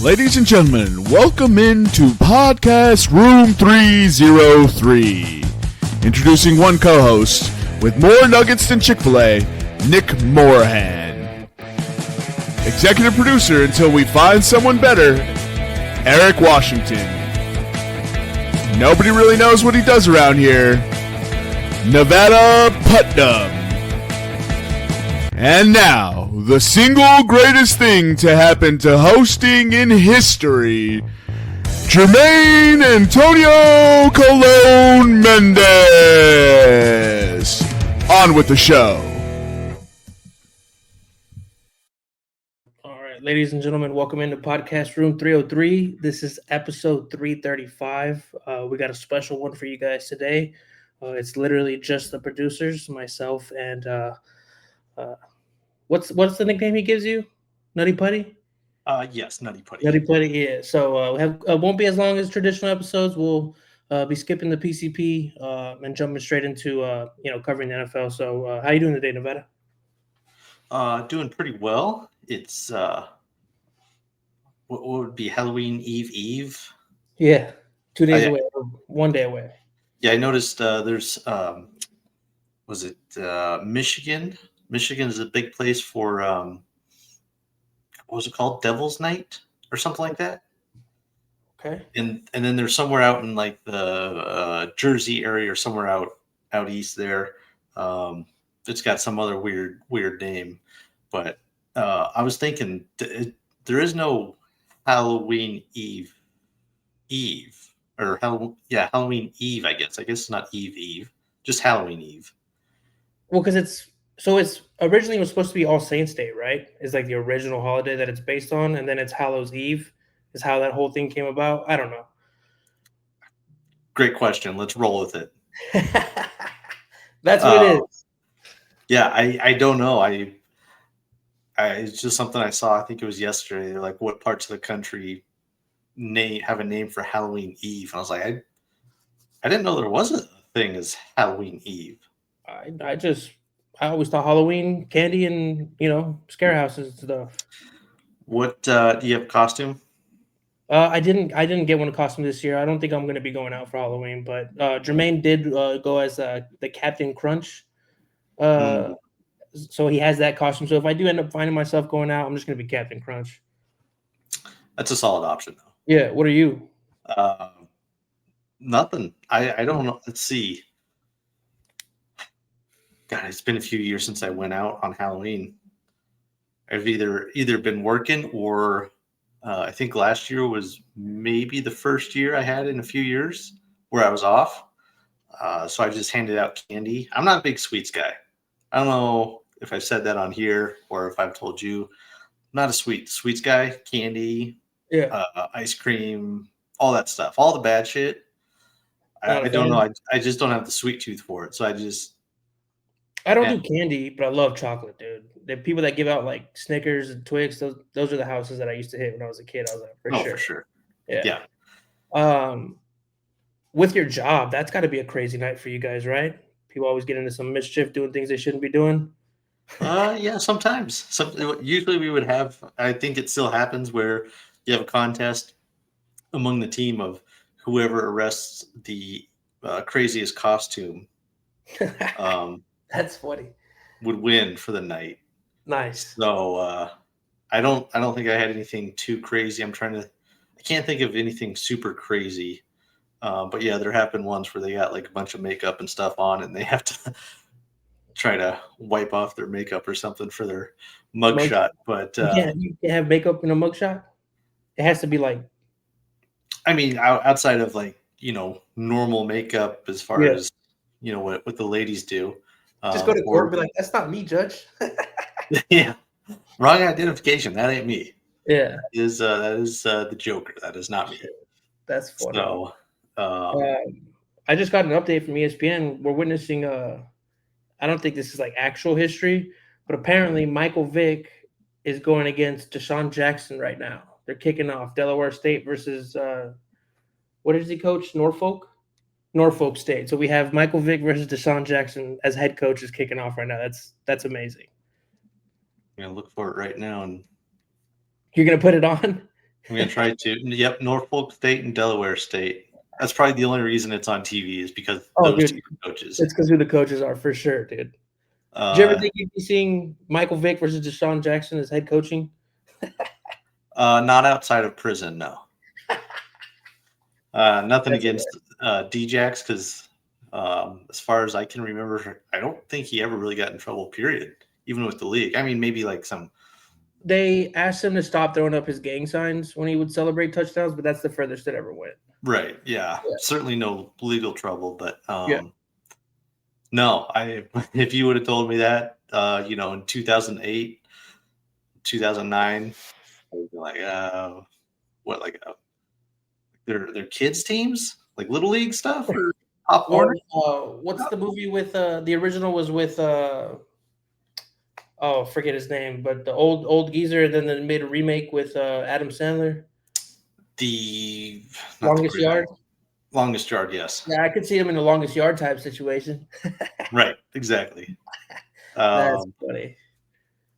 Ladies and gentlemen, welcome into Podcast Room 303. Introducing one co-host with more nuggets than Chick-fil-A, Nick Morahan. Executive producer until we find someone better, Eric Washington. Nobody really knows what he does around here, Nevada Putnam. And now, the single greatest thing to happen to hosting in history, Jermaine Antonio Colon Mendez. On with the show. All right, ladies and gentlemen, welcome into Podcast Room 303. This is episode 335. We got a special one for you guys today. It's literally just the producers, myself, and what's the nickname he gives you? Nutty Putty? Yes, Nutty Putty. Nutty Putty, yeah. So we have won't be as long as traditional episodes. We'll be skipping the PCP and jumping straight into covering the NFL. So how you doing today, Nevada? Doing pretty well. It's what would be Halloween Eve? Yeah, 2 days away, 1 day away. Yeah, I noticed there's was it Michigan? Michigan is a big place for what was it called? Devil's Night or something like that. Okay. And then there's somewhere out in like the Jersey area or somewhere out east there. It's got some other weird name, but I was thinking there is no Halloween Eve, or Halloween Eve. I guess it's not Eve, just Halloween Eve. Well, because it's originally was supposed to be All Saints Day, right? It's like the original holiday that it's based on, and then it's Hallows Eve is how that whole thing came about. I don't know. Great question. Let's roll with it. That's what it is. Yeah, I don't know. I it's just something I saw. I think it was yesterday. They're like, what parts of the country have a name for Halloween Eve? And I was like, I didn't know there was a thing as Halloween Eve. I always thought Halloween candy and scare houses and stuff. What do you have a costume? I didn't get one costume this year. I don't think I'm going to be going out for Halloween, but Jermaine did go as the Captain Crunch. So he has that costume. So if I do end up finding myself going out, I'm just going to be Captain Crunch. That's a solid option, though. Yeah. What are you? Nothing. I don't know. Let's see. God, it's been a few years since I went out on Halloween. I've either been working or I think last year was maybe the first year I had in a few years where I was off. So I just handed out candy. I'm not a big sweets guy. I don't know if I've said that on here or if I've told you. I'm not a sweets guy. Candy, ice cream, all that stuff, all the bad shit. I don't know. I just don't have the sweet tooth for it. So I don't do candy, but I love chocolate, dude. The people that give out like Snickers and Twix, those are the houses that I used to hit when I was a kid. I was like, for sure. Yeah. With your job, that's got to be a crazy night for you guys, right? People always get into some mischief, doing things they shouldn't be doing. Yeah, sometimes. Usually we would have. I think it still happens where you have a contest among the team of whoever arrests the craziest costume. That's funny. Would win for the night. Nice. So I don't think I had anything too crazy. I can't think of anything super crazy. But yeah, there have been ones where they got like a bunch of makeup and stuff on and they have to try to wipe off their makeup or something for their mugshot. But you can't have makeup in a mugshot? It has to be like, I mean, outside of like, normal makeup as far as what the ladies do. Just go to court and be like, that's not me, judge. Yeah. Wrong identification. That ain't me. Yeah. That is the Joker. That is not me. That's funny. So I just got an update from ESPN. We're witnessing I don't think this is like actual history, but apparently Michael Vick is going against Deshaun Jackson right now. They're kicking off Delaware State versus what does he coach? Norfolk State. So we have Michael Vick versus Deshaun Jackson as head coach is kicking off right now. That's amazing. I'm gonna look for it right now, and you're gonna put it on. I'm gonna try to. Yep, Norfolk State and Delaware State. That's probably the only reason it's on TV is because those dude, two coaches. it's because who the coaches are for sure, dude. Did you ever think you'd be seeing Michael Vick versus Deshaun Jackson as head coaching? Not outside of prison, no. Nothing against Djax because, as far as I can remember, I don't think he ever really got in trouble. Period. Even with the league. I mean, maybe like some. They asked him to stop throwing up his gang signs when he would celebrate touchdowns, but that's the furthest it ever went. Right. Yeah. Certainly no legal trouble, but Yeah. no. If you would have told me that, in 2008, 2009, I would be like, what, like their kids teams, like little league stuff or Pop Warner? What's the movie with the original was with forget his name, but the old geezer. Then they made a remake with Adam Sandler. Longest Yard. Longest Yard, yes. Yeah, I could see him in the Longest Yard type situation. Right, exactly. That's funny.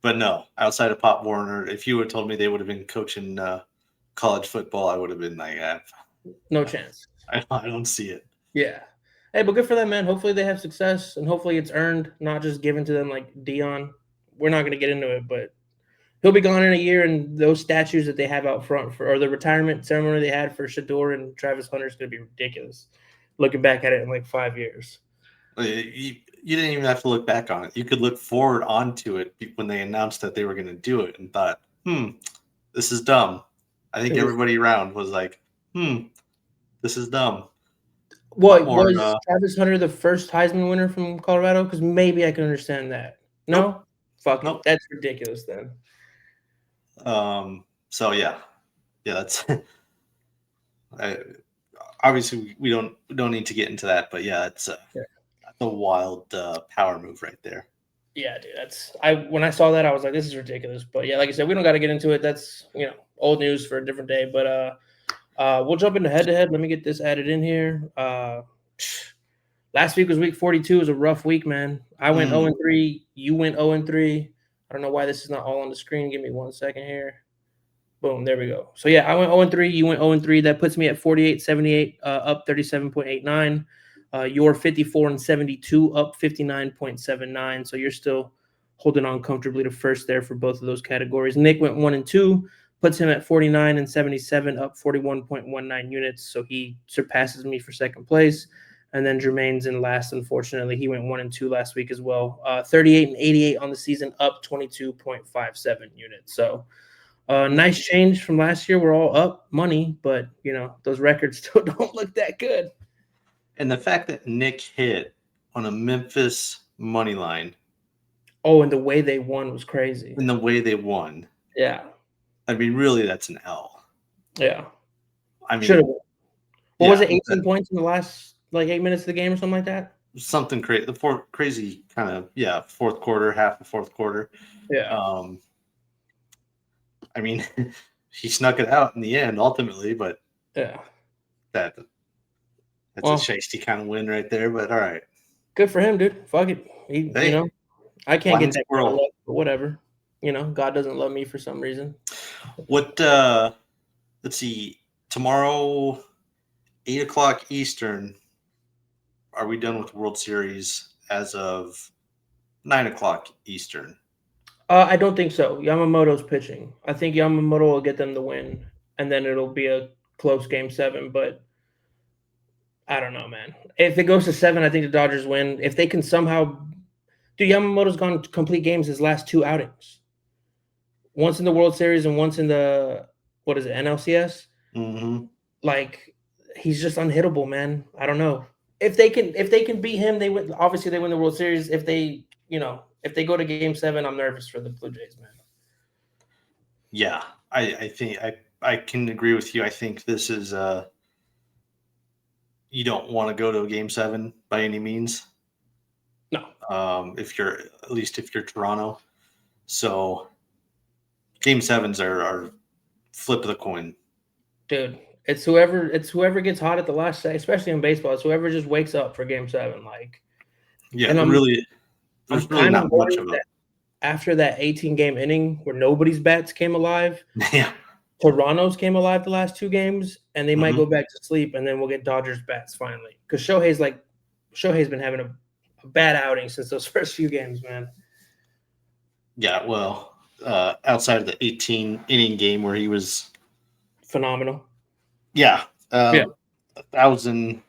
But no, outside of Pop Warner, if you had told me they would have been coaching college football, I would have been like, no chance. I don't see it. Yeah. Hey, but good for them, man. Hopefully they have success, and hopefully it's earned, not just given to them like Dion. We're not going to get into it, but he'll be gone in a year, and those statues that they have out front or the retirement ceremony they had for Shador and Travis Hunter is going to be ridiculous. Looking back at it in like 5 years. You didn't even have to look back on it. You could look forward onto it when they announced that they were going to do it and thought, this is dumb. I think everybody around was like, this is dumb. What was Travis Hunter the first Heisman winner from Colorado? Because maybe I can understand that. No? Nope. Fuck nope. That's ridiculous then. So yeah, that's obviously we don't need to get into that, but yeah, it's a wild power move right there. Yeah, dude. When I saw that, I was like, this is ridiculous. But yeah, like I said, we don't got to get into it. That's old news for a different day. But we'll jump into head-to-head. Let me get this added in here. Last week was week 42. It was a rough week, man. I went 0-3. You went 0-3. I don't know why this is not all on the screen. Give me 1 second here. Boom, there we go. So, yeah, I went 0-3. You went 0-3. That puts me at 48-78, up 37.89. You're 54-72, up 59.79. So you're still holding on comfortably to first there for both of those categories. Nick went 1-2. Puts him at 49-77, up 41.19 units. So he surpasses me for second place. And then Jermaine's in last, unfortunately. He went 1-2 last week as well. 38-88 on the season, up 22.57 units. So nice change from last year. We're all up money, but, those records still don't look that good. And the fact that Nick hit on a Memphis money line. Oh, and the way they won was crazy. And the way they won. Yeah. I mean, really, that's an L. Yeah. I mean, should have. What was it? 18 points in the last 8 minutes of the game or something like that? Something crazy. The crazy kind of fourth quarter, half the fourth quarter. Yeah. I mean, he snuck it out in the end ultimately, but yeah, that's a shiesty kind of win right there. But all right, good for him, dude. Fuck it. I can't get that kind of luck, but whatever. God doesn't love me for some reason. What? Let's see. Tomorrow, 8:00 Eastern. Are we done with the World Series as of 9:00 Eastern? I don't think so. Yamamoto's pitching. I think Yamamoto will get them the win, and then it'll be a close Game 7. But I don't know, man. If it goes to 7, I think the Dodgers win. If they can somehow – dude, Yamamoto's gone to complete games his last 2 outings. Once in the World Series and once in the NLCS. Mm-hmm. He's just unhittable, man. I don't know. If they can beat him, they win. Obviously, they win the World Series. If they go to Game 7, I'm nervous for the Blue Jays, man. Yeah, I think I can agree with you. I think this is you don't want to go to a Game 7 by any means. No. If you're Toronto, so Game 7s are flip of the coin, dude. It's whoever gets hot at the last second, especially in baseball. It's whoever just wakes up for Game 7. Yeah, and there's really not much of it. After that 18-game inning where nobody's bats came alive, yeah, Toronto's came alive the last 2 games, and they might go back to sleep, and then we'll get Dodgers bats finally. Because Shohei's been having a bad outing since those first few games, man. Yeah, well, outside of the 18-inning game where he was phenomenal. Yeah, Yeah. 1,000.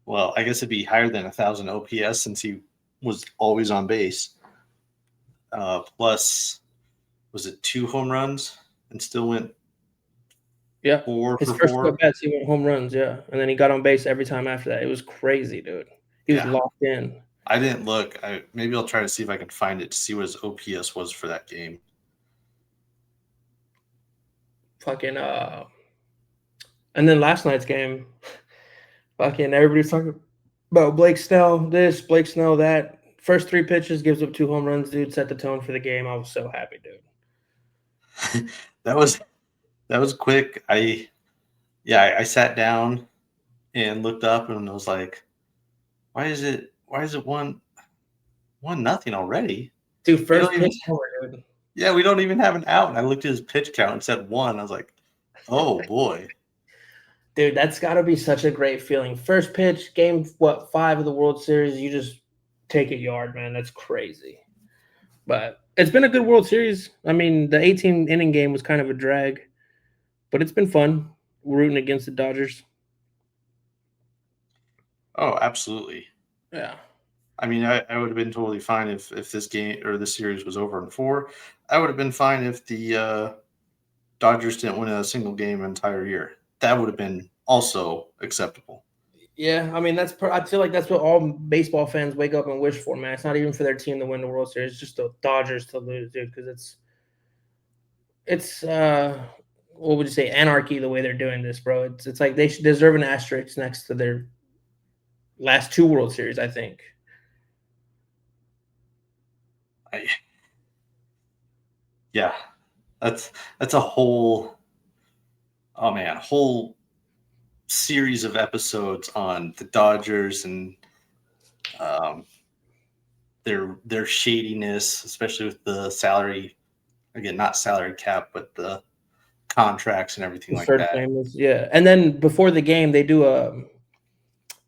Well, I guess it'd be higher than 1,000 OPS since he was always on base. Plus, was it 2 home runs and still went Yeah. 4 His for first 4? at bats, he went home runs, yeah. And then he got on base every time after that. It was crazy, dude. He was locked in. I didn't look. Maybe I'll try to see if I can find it to see what his OPS was for that game. Fucking and then last night's game, fucking everybody's talking about Blake Snell this, Blake Snell that. First 3 pitches, gives up 2 home runs, dude. Set the tone for the game. I was so happy, dude. That was quick. I sat down and looked up and was like, why is it 1-0 already? Dude, first pitch homer, dude. Yeah, we don't even have an out. And I looked at his pitch count and said 1. I was like, oh boy. Dude, that's got to be such a great feeling. First pitch, game 5 of the World Series, you just take it yard, man. That's crazy. But it's been a good World Series. I mean, the 18-inning game was kind of a drag, but it's been fun rooting against the Dodgers. Oh, absolutely. Yeah. I mean, I would have been totally fine if this game or this series was over in 4. I would have been fine if the Dodgers didn't win a single game an entire year. That would have been also acceptable. Yeah, I mean, I feel like that's what all baseball fans wake up and wish for, man. It's not even for their team to win the World Series, it's just the Dodgers to lose, dude, because it's what would you say, anarchy the way they're doing this, bro. It's like they should deserve an asterisk next to their last 2 World Series, I think. Yeah, that's a whole series of episodes on the Dodgers and their shadiness, especially with the salary, again, not salary cap, but the contracts and everything like that. Famous, yeah. And then before the game, they do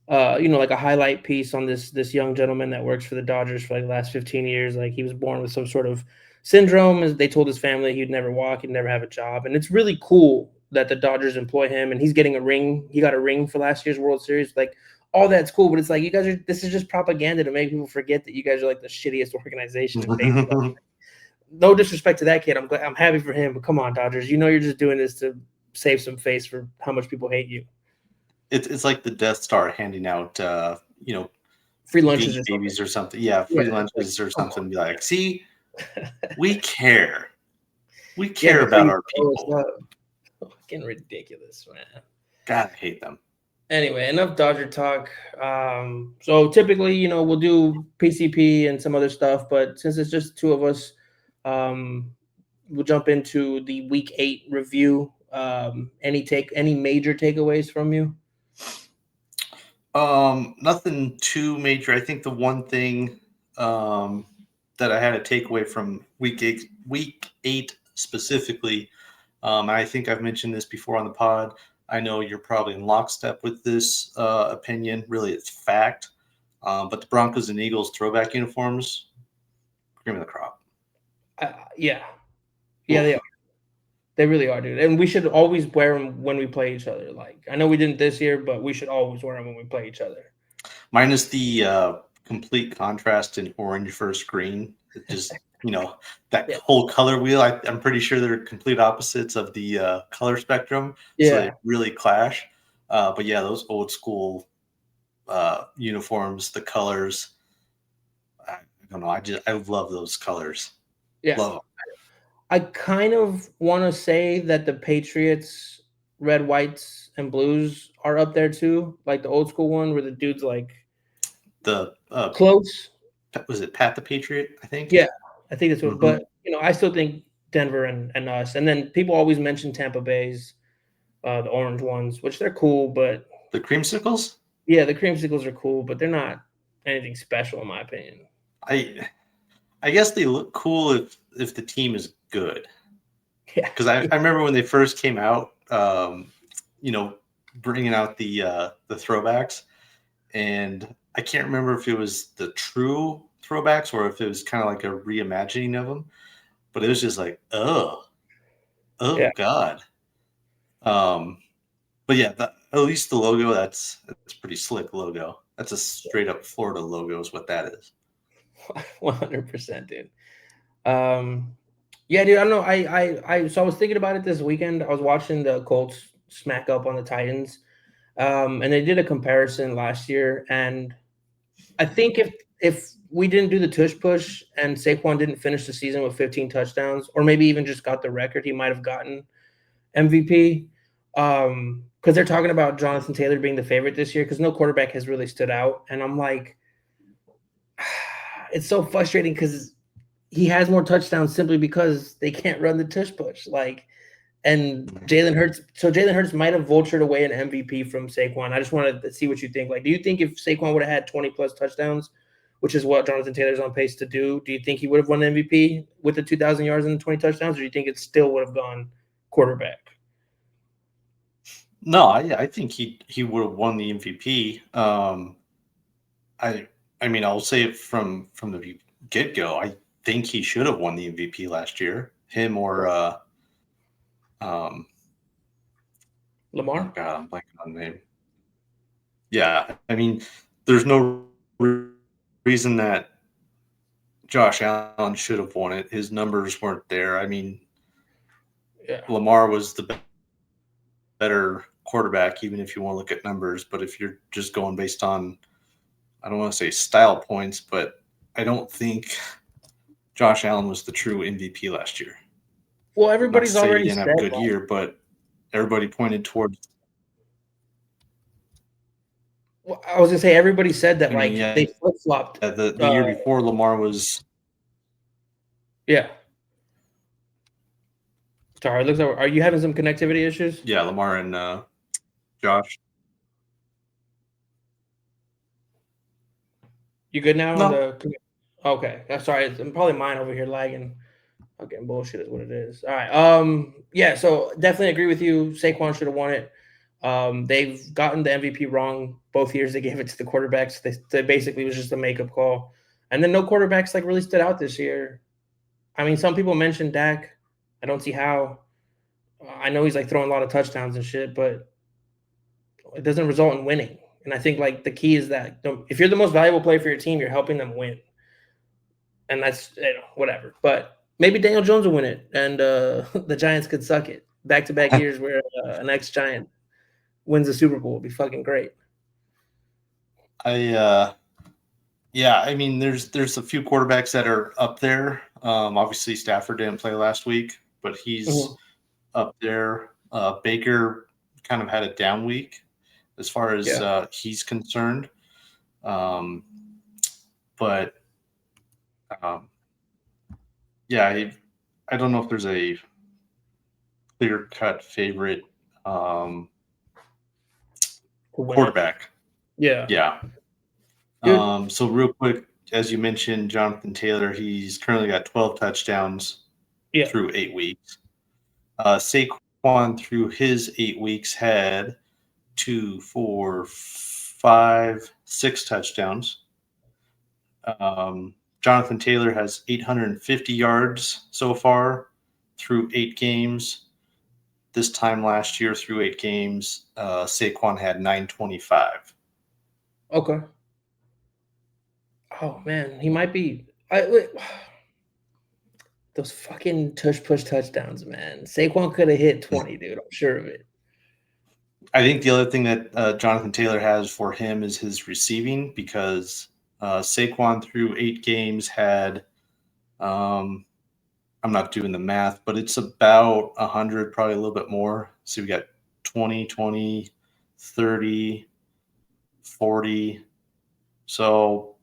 like a highlight piece on this young gentleman that works for the Dodgers for like the last 15 years. Like he was born with some sort of syndrome. As they told his family he'd never walk, he'd never have a job. And it's really cool that the Dodgers employ him, and he's getting a ring. He got a ring for last year's World Series. Like all that's cool, but it's like this is just propaganda to make people forget that you guys are like the shittiest organization in baseball. No disrespect to that kid. I'm happy for him, but come on, Dodgers. You know you're just doing this to save some face for how much people hate you. It's like the Death Star handing out free lunches babies or something. Yeah, free lunches or something. Be like, see, we care. We care about our people. Fucking ridiculous, man. God, I hate them. Anyway, enough Dodger talk. So typically, we'll do PCP and some other stuff, but since it's just 2 of us, we'll jump into the Week 8 review. Any major takeaways from you? Nothing too major. I think the one thing that I had a takeaway from week eight specifically, I think I've mentioned this before on the pod. I know you're probably in lockstep with this opinion. Really, it's fact. But the Broncos and Eagles throwback uniforms, cream of the crop. Yeah, they are. They really are, dude. And we should always wear them when we play each other. Like, I know we didn't this year, but we should always wear them when we play each other. Minus the complete contrast in orange versus green. It just, that whole color wheel. I'm pretty sure they're complete opposites of the color spectrum. Yeah. So they really clash. But yeah, those old school uniforms, the colors. I don't know. I love those colors. Yeah. Love them. I kind of want to say that the Patriots red, whites, and blues are up there too, like the old school one where the dude's like the close. Was it Pat the Patriot? I think. Yeah, I think that's what. But I still think Denver and us, and then people always mention Tampa Bay's, the orange ones, which they're cool, but the creamsicles. Yeah, the creamsicles are cool, but they're not anything special in my opinion. I guess they look cool if the team is good. Yeah. Because I remember when they first came out, bringing out the throwbacks, and I can't remember if it was the true throwbacks or if it was kind of like a reimagining of them, but it was just like, oh Yeah. God. But yeah, at least the logo, that's pretty slick logo. That's a straight up Florida logo is what that is. 100%, dude. Yeah, dude. I don't know. So I was thinking about it this weekend. I was watching the Colts smack up on the Titans, and they did a comparison last year. And I think if we didn't do the tush push and Saquon didn't finish the season with 15 touchdowns, or maybe even just got the record, he might have gotten MVP. Because they're talking about Jonathan Taylor being the favorite this year because no quarterback has really stood out. And I'm like, it's so frustrating because he has more touchdowns simply because they can't run the tush push. And Jalen Hurts might have vultured away an MVP from Saquon. I just wanted to see what you think. Like, do you think if Saquon would have had 20 plus touchdowns, which is what Jonathan Taylor's on pace to do you think he would have won the MVP with the 2,000 yards and the 20 touchdowns, or do you think it still would have gone quarterback? No, I think he would have won the MVP. I mean, I'll say it from the get go. I think he should have won the MVP last year. Him or Lamar? oh God, I'm blanking on the name. Yeah, I mean, there's no reason that Josh Allen should have won it. His numbers weren't there. I mean, Yeah. Lamar was the better quarterback, even if you want to look at numbers. But if you're just going based on, I don't want to say style points, but I don't think Josh Allen was the true MVP last year. Well, Not to everybody's say he already didn't have a good year, but everybody pointed towards. Well, I was gonna say everybody said that I mean, yeah, they flip flopped. the year before Lamar was. Yeah. Sorry, it looks like are you having some connectivity issues? Yeah, Lamar and Josh. You good now on No. the? Okay, that's sorry. It's probably mine over here lagging. Okay, bullshit is what it is. All right. Yeah. So definitely agree with you. Saquon should have won it. They've gotten the MVP wrong both years. They gave it to the quarterbacks. They basically was just a makeup call, and then no quarterbacks like really stood out this year. I mean, some people mentioned Dak. I don't see how. I know he's like throwing a lot of touchdowns and shit, but it doesn't result in winning. And I think like the key is that if you're the most valuable player for your team, you're helping them win. And that's whatever. But maybe Daniel Jones will win it, and the Giants could suck it. Back-to-back years where an ex-Giant wins the Super Bowl would be fucking great. Yeah, I mean, there's a few quarterbacks that are up there. Obviously, Stafford didn't play last week, but he's up there. Baker kind of had a down week as far as he's concerned. But yeah, I don't know if there's a clear-cut favorite quarterback. Yeah. So real quick, as you mentioned, Jonathan Taylor, he's currently got 12 touchdowns through 8 weeks. Saquon through his 8 weeks had 2, 4, 5, 6 touchdowns. Jonathan Taylor has 850 yards so far through 8 games. This time last year through 8 games, Saquon had 925. Okay. Oh man, he might be. Those fucking tush push touchdowns, man. Saquon could have hit 20, dude. I'm sure of it. I think the other thing that Jonathan Taylor has for him is his receiving, because Saquon through 8 games had, I'm not doing the math, but it's about 100, probably a little bit more. So we got 20, 30, 40. So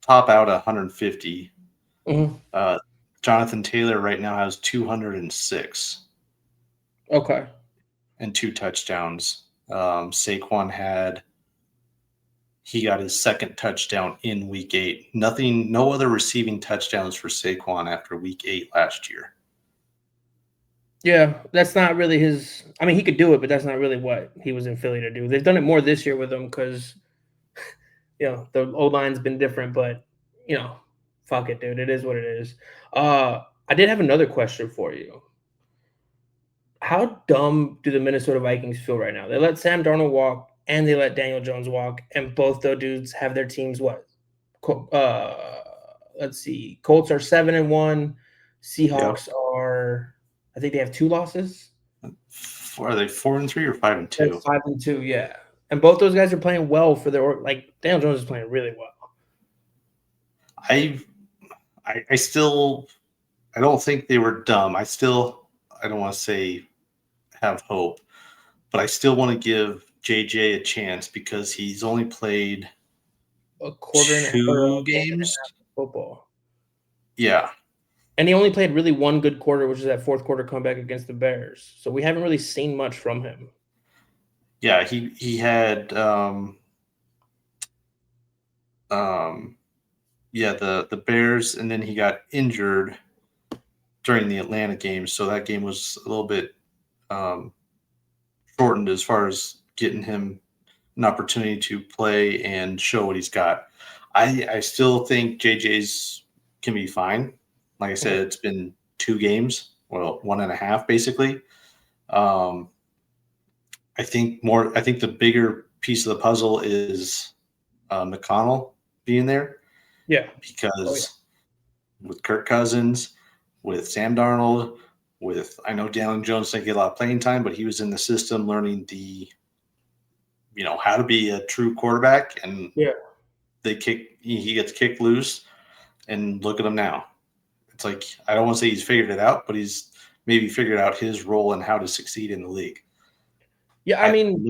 top out 150. Mm-hmm. Jonathan Taylor right now has 206. Okay. And 2 touchdowns. Saquon he got his second touchdown in week 8. No other receiving touchdowns for Saquon after week 8 last year. Yeah, that's not really his. I mean, he could do it, but that's not really what he was in Philly to do. They've done it more this year with him because the O line's been different. But you know, fuck it, dude. It is what it is. I did have another question for you. How dumb do the Minnesota Vikings feel right now? They let Sam Darnold walk and they let Daniel Jones walk, and both those dudes have their teams what? Let's see. Colts are 7-1. Yep. Seahawks are, I think they have 2 losses. Are they 4-3 or 5-2? That's 5-2, yeah. And both those guys are playing well for their like Daniel Jones is playing really well. I still I don't think they were dumb. I don't want to say have hope, but I still want to give JJ a chance because he's only played A quarter and a half or a two game and a games. half of football. Yeah. And he only played really one good quarter, which is that fourth quarter comeback against the Bears. So we haven't really seen much from him. Yeah, he had yeah, the Bears, and then he got injured during the Atlanta game, so that game was a little bit shortened as far as getting him an opportunity to play and show what he's got. I still think JJ's can be fine. Like I said, it's been 2 games, well, 1.5 basically. I think the bigger piece of the puzzle is McConnell being there Yeah. because with Kirk Cousins, with Sam Darnold, I know Daniel Jones didn't get a lot of playing time, but he was in the system learning how to be a true quarterback, and Yeah. he gets kicked loose, and look at him now. It's like, I don't want to say he's figured it out, but he's maybe figured out his role and how to succeed in the league. Yeah, I I mean,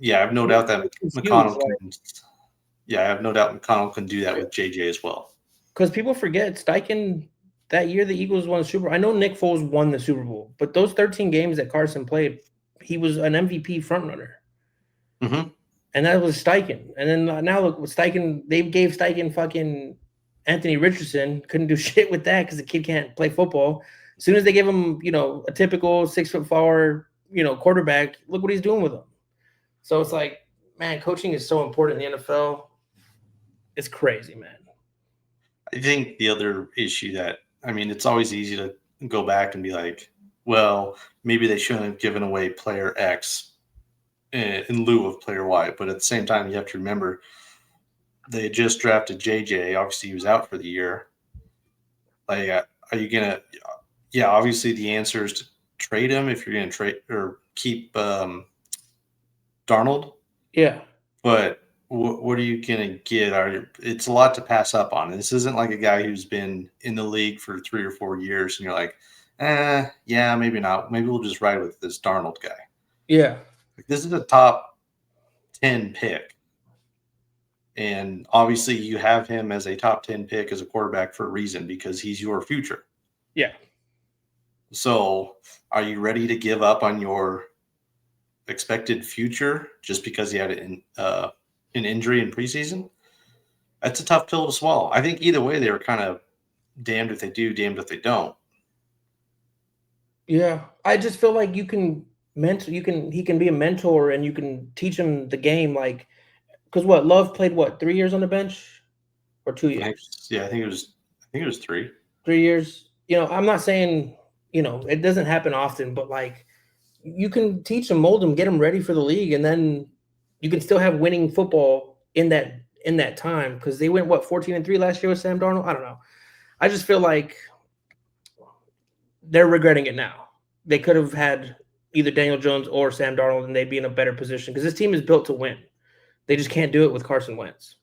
have no doubt that it's huge, McConnell can. Yeah, I have no doubt McConnell can do that with JJ as well. because people forget Steichen that year the Eagles won the Super Bowl. I know Nick Foles won the Super Bowl, but those 13 games that Carson played, he was an MVP frontrunner. Mm-hmm. And that was Steichen. And then now look with Steichen, they gave Steichen fucking Anthony Richardson. Couldn't do shit with that because the kid can't play football. As soon as they give him, a typical 6'4", quarterback, look what he's doing with him. So it's like, man, coaching is so important in the NFL. It's crazy, man. I think the other issue it's always easy to go back and be like, well, maybe they shouldn't have given away player X in lieu of player Y. But at the same time, you have to remember they had just drafted JJ. Obviously, he was out for the year. Like, are you going to – yeah, obviously the answer is to trade him if you're going to trade or keep Darnold. Yeah. But what are you going to get? It's a lot to pass up on. This isn't like a guy who's been in the league for 3 or 4 years, and you're like, yeah, maybe not. Maybe we'll just ride with this Darnold guy. Yeah. This is a top 10 pick. And obviously you have him as a top 10 pick as a quarterback for a reason, because he's your future. Yeah. So are you ready to give up on your expected future just because he had an injury in preseason? That's a tough pill to swallow. I think either way, they were kind of damned if they do, damned if they don't. Yeah. I just feel like he can be a mentor and you can teach him the game. Like, because Love played 3 years on the bench or 2 years? I think it was 3. 3 years. I'm not saying, it doesn't happen often, but like you can teach them, mold them, get them ready for the league, and then you can still have winning football in that time, because they went 14-3 last year with Sam Darnold. I don't know. I just feel like they're regretting it now. They could have had either Daniel Jones or Sam Darnold, and they'd be in a better position because this team is built to win. They just can't do it with Carson Wentz.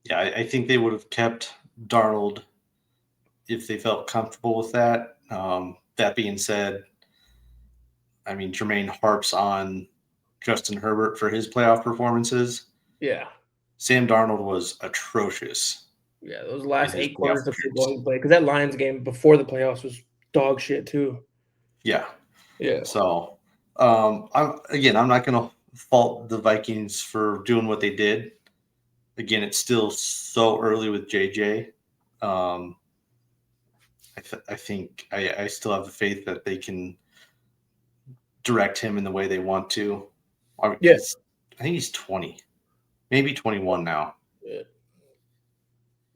Yeah, I think they would have kept Darnold if they felt comfortable with that. That being said, Jermaine harps on Justin Herbert for his playoff performances. Yeah. Sam Darnold was atrocious. Yeah, those last 8 quarters of football he played, because that Lions game before the playoffs was dog shit too. Yeah. Yeah. So, I'm not going to fault the Vikings for doing what they did. Again, it's still so early with JJ. I I think I still have the faith that they can direct him in the way they want to. Yeah. I think he's 20, maybe 21 now.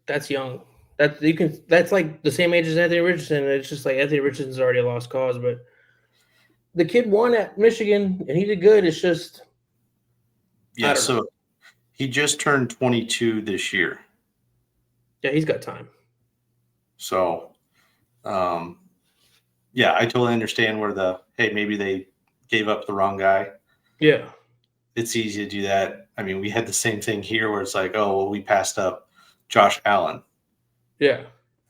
That's young. That's like the same age as Anthony Richardson. It's just like Anthony Richardson's already a lost cause, but the kid won at Michigan and he did good. It's just Yeah, I don't know. he just turned 22 this year. Yeah, he's got time. So yeah, I totally understand where maybe they gave up the wrong guy. Yeah. It's easy to do that. I mean, we had the same thing here where it's like, oh, well, we passed up Josh Allen. Yeah.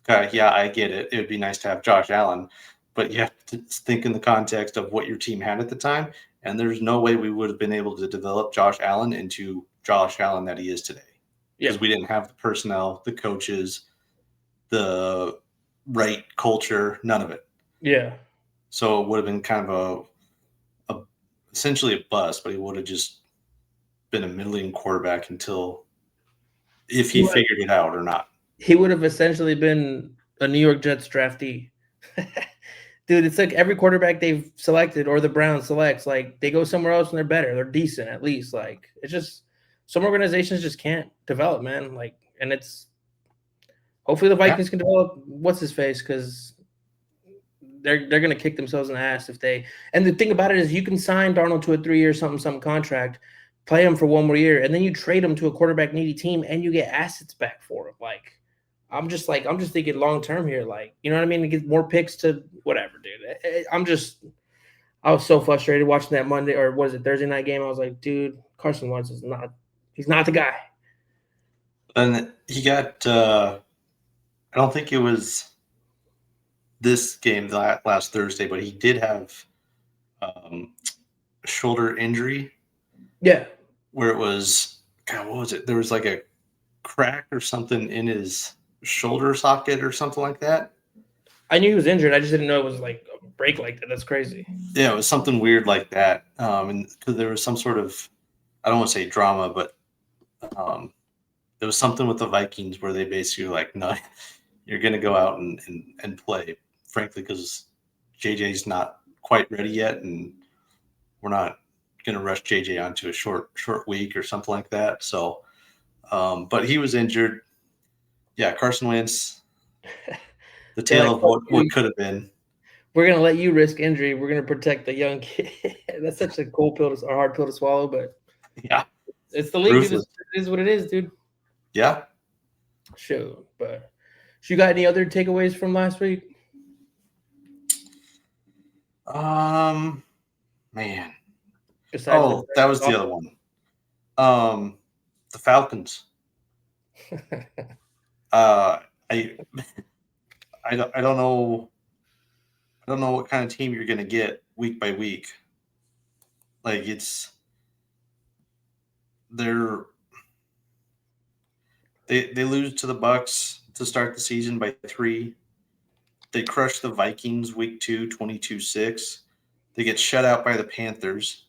Okay, yeah, I get it. It would be nice to have Josh Allen, but you have to think in the context of what your team had at the time. And there's no way we would have been able to develop Josh Allen into Josh Allen that he is today. Because we didn't have the personnel, the coaches, the right culture, none of it. Yeah. So it would have been kind of essentially a bust, but he would have just been a middling quarterback until if he figured it out or not. He would have essentially been a New York Jets draftee. Dude, it's like every quarterback they've selected or the Browns selects, like they go somewhere else and they're better. They're decent at least. Like it's just some organizations just can't develop, man. Like, and it's hopefully the Vikings can develop what's his face because they're gonna kick themselves in the ass if they. And the thing about it is, you can sign Darnold to a 3-year something contract, play him for one more year, and then you trade him to a quarterback needy team, and you get assets back for him. Like, I'm just thinking long term here. Like, you know what I mean? To get more picks to whatever, dude. I was so frustrated watching that Monday or was it Thursday night game? I was like, dude, Carson Wentz he's not the guy. And he got. I don't think it was this game last Thursday, but he did have a shoulder injury. Yeah. Where it was, God, what was it? There was like a crack or something in his shoulder socket or something like that. I knew he was injured. I just didn't know it was like a break like that. That's crazy. Yeah, it was something weird like that. And because there was some sort of, I don't want to say drama, but there was something with the Vikings where they basically were like, no, you're going to go out and play, frankly, because JJ's not quite ready yet, and we're not going to rush JJ onto a short week or something like that. So, but he was injured. Yeah, Carson Wentz, the tale of what could have been. We're going to let you risk injury. We're going to protect the young kid. That's such a cool pill or hard pill to swallow, but yeah, it's the league. Dude. It is what it is, dude. Yeah. Sure, but you got any other takeaways from last week? Man. Besides that was the other one. The Falcons. I don't know. I don't know what kind of team you're going to get week by week. Like they lose to the Bucs to start the season by 3. They crush the Vikings week 2, 22-6. They get shut out by the Panthers.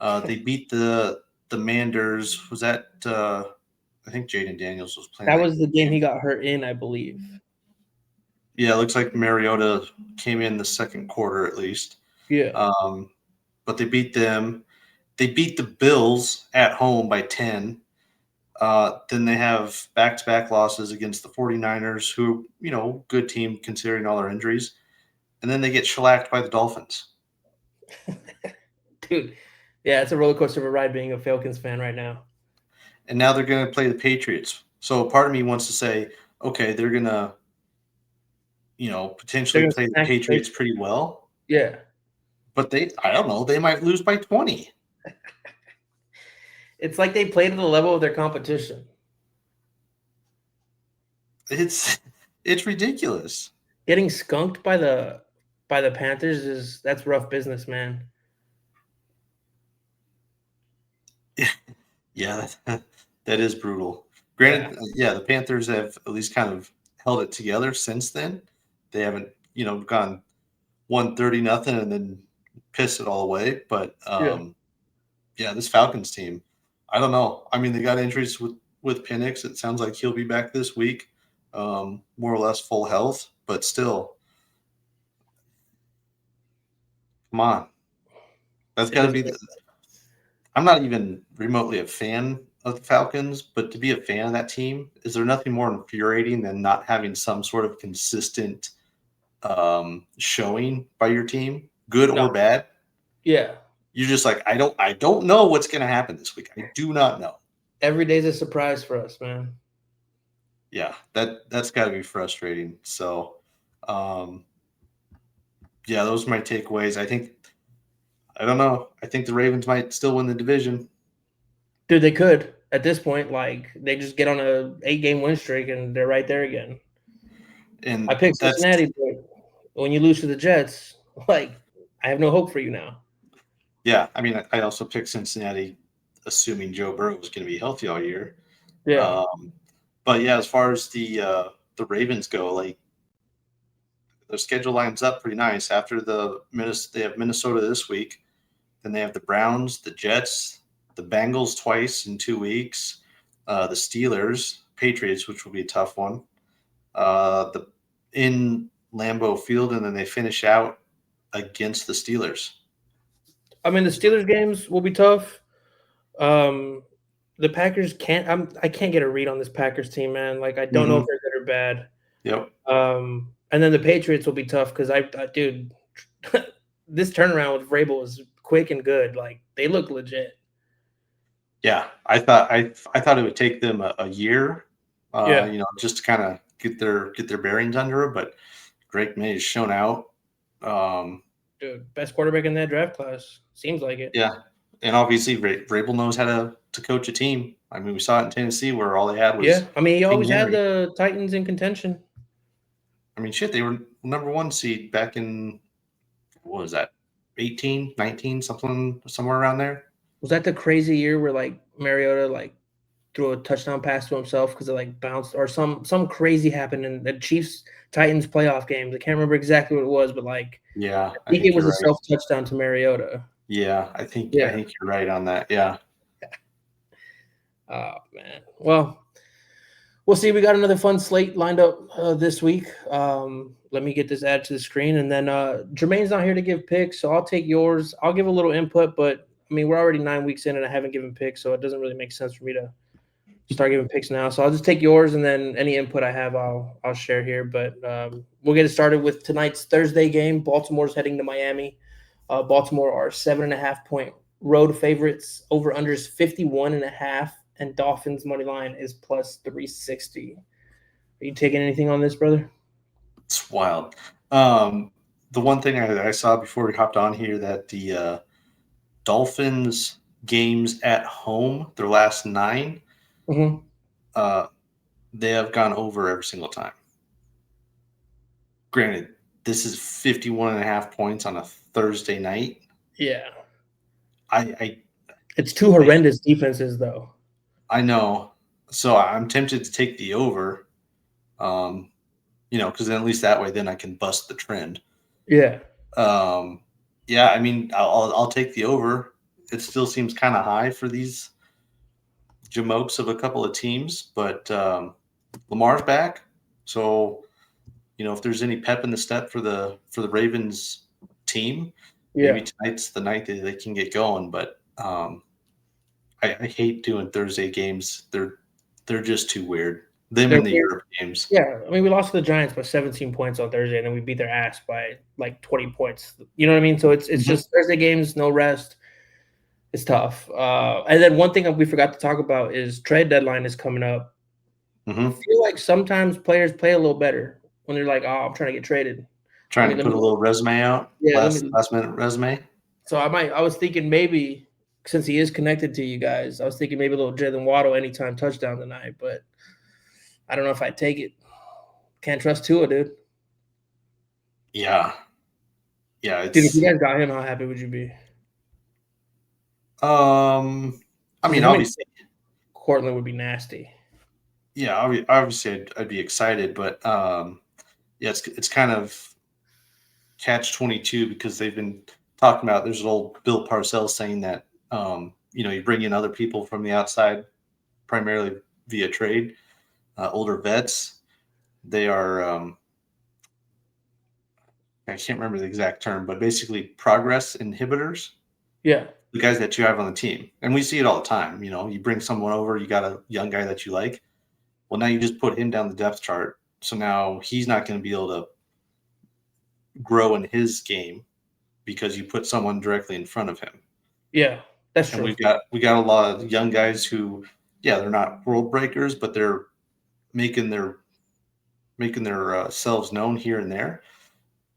They beat the Manders. Was that I think Jaden Daniels was playing. That was the game he got hurt in, I believe. Yeah, it looks like Mariota came in the second quarter at least. Yeah. But they beat them. They beat the Bills at home by 10. Then they have back-to-back losses against the 49ers, who, good team considering all their injuries. And then they get shellacked by the Dolphins. Dude, yeah, it's a roller coaster of a ride being a Falcons fan right now. And now they're going to play the Patriots. So part of me wants to say, okay, they're going to, potentially play the Patriots pretty well. Yeah. But I don't know, they might lose by 20. It's like they played at the level of their competition. It's ridiculous. Getting skunked by the Panthers that's rough business, man. Yeah, that is brutal. Granted, yeah, the Panthers have at least kind of held it together since then. They haven't, gone 130-0 and then pissed it all away. But yeah, this Falcons team, I don't know. I mean, they got injuries with Penix. It sounds like he'll be back this week, more or less full health. But still, Come on. That's got to be I'm not even remotely a fan of the Falcons, but to be a fan of that team, is there nothing more infuriating than not having some sort of consistent showing by your team, good or bad? Yeah. You're just like, I don't know what's going to happen this week. I do not know. Every day's a surprise for us, man. Yeah, that's got to be frustrating. So, yeah, those are my takeaways. I don't know. I think the Ravens might still win the division. Dude, they could at this point. Like they just get on a 8-game win streak and they're right there again. And I picked Cincinnati, but when you lose to the Jets, like I have no hope for you now. Yeah, I mean, I also picked Cincinnati, assuming Joe Burrow was going to be healthy all year. Yeah. But yeah, as far as the Ravens go, like their schedule lines up pretty nice. After they have Minnesota this week, then they have the Browns, the Jets, the Bengals twice in 2 weeks, the Steelers, Patriots, which will be a tough one, in Lambeau Field, and then they finish out against the Steelers. I mean, the Steelers games will be tough. The Packers I can't get a read on this Packers team, man. Like I don't know if they're good or bad. Yep. And then the Patriots will be tough because dude, this turnaround with Vrabel was quick and good. Like they look legit. Yeah, I thought it would take them a year, just to kind of get their bearings under it. But Drake May has shown out. Dude, best quarterback in that draft class. Seems like it. Yeah, and obviously Vrabel knows how to coach a team. I mean, we saw it in Tennessee where all they had was I mean, he always King had Henry. the Titans in contention. I mean, shit, they were number 1 seed back in what was that, 18, 19, somewhere around there. Was that the crazy year where like Mariota like threw a touchdown pass to himself because it like bounced or some crazy happened in the Chiefs Titans playoff games? I can't remember exactly what it was, but like yeah, I think it was a self touchdown to Mariota. Yeah, I think you're right on that. Yeah. Oh man. Well, we'll see. We got another fun slate lined up this week. Let me get this added to the screen, and then Jermaine's not here to give picks, so I'll take yours. I'll give a little input, but I mean we're already 9 weeks in, and I haven't given picks, so it doesn't really make sense for me to start giving picks now. So I'll just take yours, and then any input I have, I'll share here. But we'll get it started with tonight's Thursday game. Baltimore's heading to Miami. Baltimore are 7.5-point road favorites. Over unders 51.5, and Dolphins money line is plus 360. Are you taking anything on this, brother? It's wild. The one thing I saw before we hopped on here that the Dolphins games at home, their last 9, they have gone over every single time. Granted, this is 51.5 points on a Thursday night. Yeah. It's two horrendous defenses, though. I know. So I'm tempted to take the over, because then at least that way then I can bust the trend. Yeah. Yeah, I mean, I'll take the over. It still seems kind of high for these jamokes of a couple of teams, but Lamar's back. So, if there's any pep in the step for the Ravens team, maybe tonight's the night that they can get going. But I hate doing Thursday games. They're just too weird. In the Europe games. Yeah, I mean, we lost to the Giants by 17 points on Thursday, and then we beat their ass by like 20 points. You know what I mean? So it's just Thursday games, no rest. It's tough. And then one thing that we forgot to talk about is trade deadline is coming up. I feel like sometimes players play a little better when they're like, "Oh, I'm trying to get traded." Trying to put a little resume out. Yeah, last minute resume. So I was thinking maybe since he is connected to you guys, I was thinking maybe a little Jalen Waddle anytime touchdown tonight, but I don't know if I'd take it. Can't trust Tua, dude. Yeah. Dude, if you guys got him, how happy would you be? I mean, obviously, Cortland would be nasty. Yeah, obviously, I'd be excited, but it's kind of catch-22 because they've been talking about. There's an old Bill Parcells saying that you bring in other people from the outside, primarily via trade, older vets. They are I can't remember the exact term, but basically progress inhibitors. Yeah. The guys that you have on the team. And we see it all the time. You bring someone over, you got a young guy that you like. Well, now you just put him down the depth chart. So now he's not going to be able to grow in his game because you put someone directly in front of him. Yeah, that's And true. we got a lot of young guys who, yeah, they're not world breakers, but they're making their selves known here and there.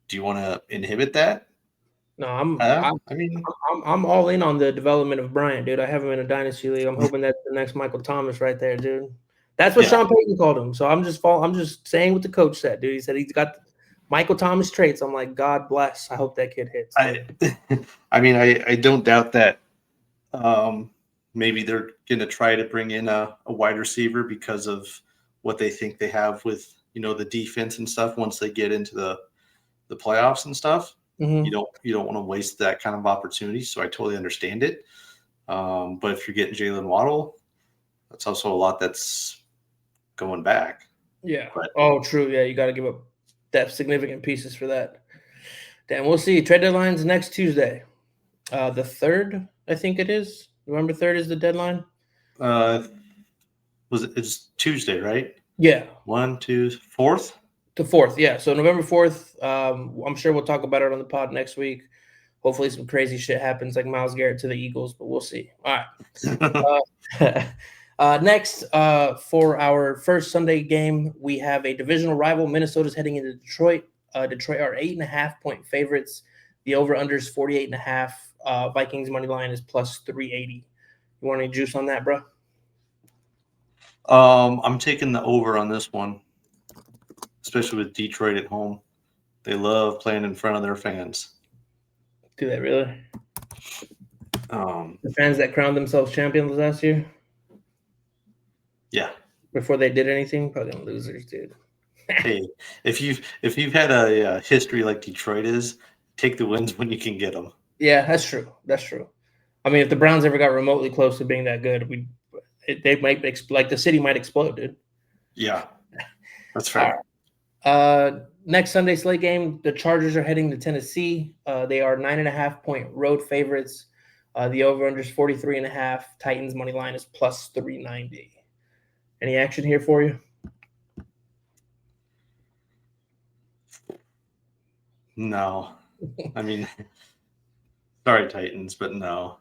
Do you want to inhibit that? No, I mean, I'm all in on the development of Bryant, dude. I have him in a dynasty league. I'm hoping that's the next Michael Thomas right there, dude. That's what yeah. Sean Payton called him. So I'm just saying what the coach said, dude. He said he's got Michael Thomas traits. I'm like, God bless. I hope that kid hits. I mean, I don't doubt that. Maybe they're going to try to bring in a wide receiver because of what they think they have with the defense and stuff. Once they get into the playoffs and stuff, Mm-hmm. you don't want to waste that kind of opportunity. So I totally understand it. But if you're getting Jalen Waddle, that's also a lot that's going back. Yeah. But, True. Yeah, you got to give up that significant pieces for that. Damn, we'll see. Trade deadline's next Tuesday. The 3rd, I think it is. November 3rd is the deadline. It's Tuesday, right? Yeah. 1, 2, 4th? The 4th, yeah. So November 4th, I'm sure we'll talk about it on the pod next week. Hopefully some crazy shit happens like Myles Garrett to the Eagles, but we'll see. All right. Next, for our first Sunday game, we have a divisional rival. Minnesota's heading into Detroit. Detroit are 8.5-point favorites. The over-under is 48.5. Vikings money line is plus 380. You want any juice on that, bro? I'm taking the over on this one, especially with Detroit at home. They love playing in front of their fans. Do they really? The fans that crowned themselves champions last year? Yeah. Before they did anything, probably losers, dude. Hey, if you've had a history like Detroit is, take the wins when you can get them. Yeah, that's true. That's true. I mean, if the Browns ever got remotely close to being that good, they might the city might explode, dude. Yeah, that's right. Next Sunday slate game, the Chargers are heading to Tennessee. They are 9.5-point road favorites. The over-under is 43.5. Titans money line is plus 390. Any action here for you? No. I mean, sorry, Titans, but no.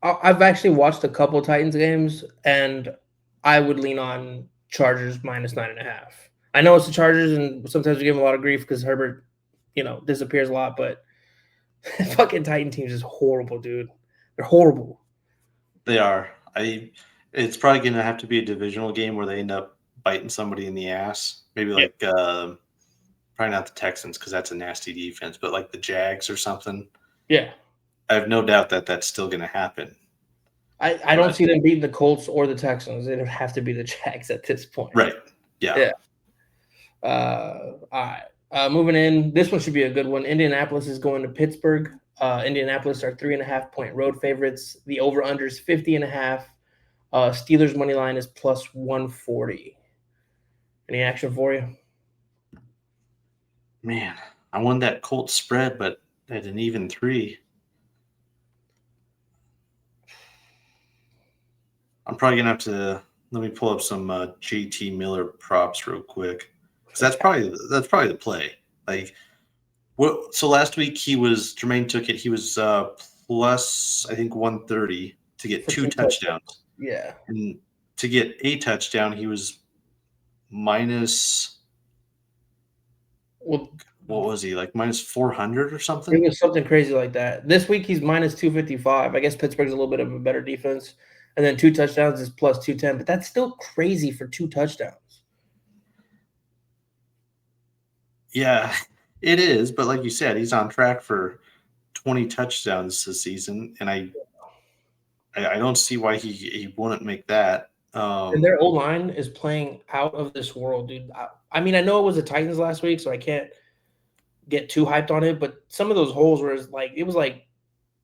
I've actually watched a couple Titans games, and I would lean on Chargers minus 9.5. I know it's the Chargers, and sometimes we give them a lot of grief because Herbert, disappears a lot, but fucking Titan teams is horrible, dude. They're horrible. They are. It's probably going to have to be a divisional game where they end up biting somebody in the ass. Maybe like probably not the Texans because that's a nasty defense, but like the Jags or something. Yeah. I have no doubt that that's still going to happen. I don't see them beating the Colts or the Texans. It would have to be the Jags at this point. Right. Yeah. All right. Moving in, this one should be a good one. Indianapolis is going to Pittsburgh. Indianapolis are 3.5-point road favorites. The over-under is 50.5. Steelers money line is plus 140. Any action for you? Man, I won that Colts spread, but at an even 3. I'm probably gonna have to let me pull up some JT Miller props real quick because that's probably the play. Like, what? So last week Jermaine took it. He was plus I think 130 to get 2 touchdowns. Yeah, and to get a touchdown, he was minus. Well, what was he like minus 400 or something? It was something crazy like that. This week he's minus 255. I guess Pittsburgh's a little bit of a better defense. And then 2 touchdowns is plus 210, but that's still crazy for 2 touchdowns. Yeah, it is. But like you said, he's on track for 20 touchdowns this season, and I don't see why he wouldn't make that. And their O-line is playing out of this world, dude. I mean, I know it was the Titans last week, so I can't get too hyped on it, but some of those holes were it was like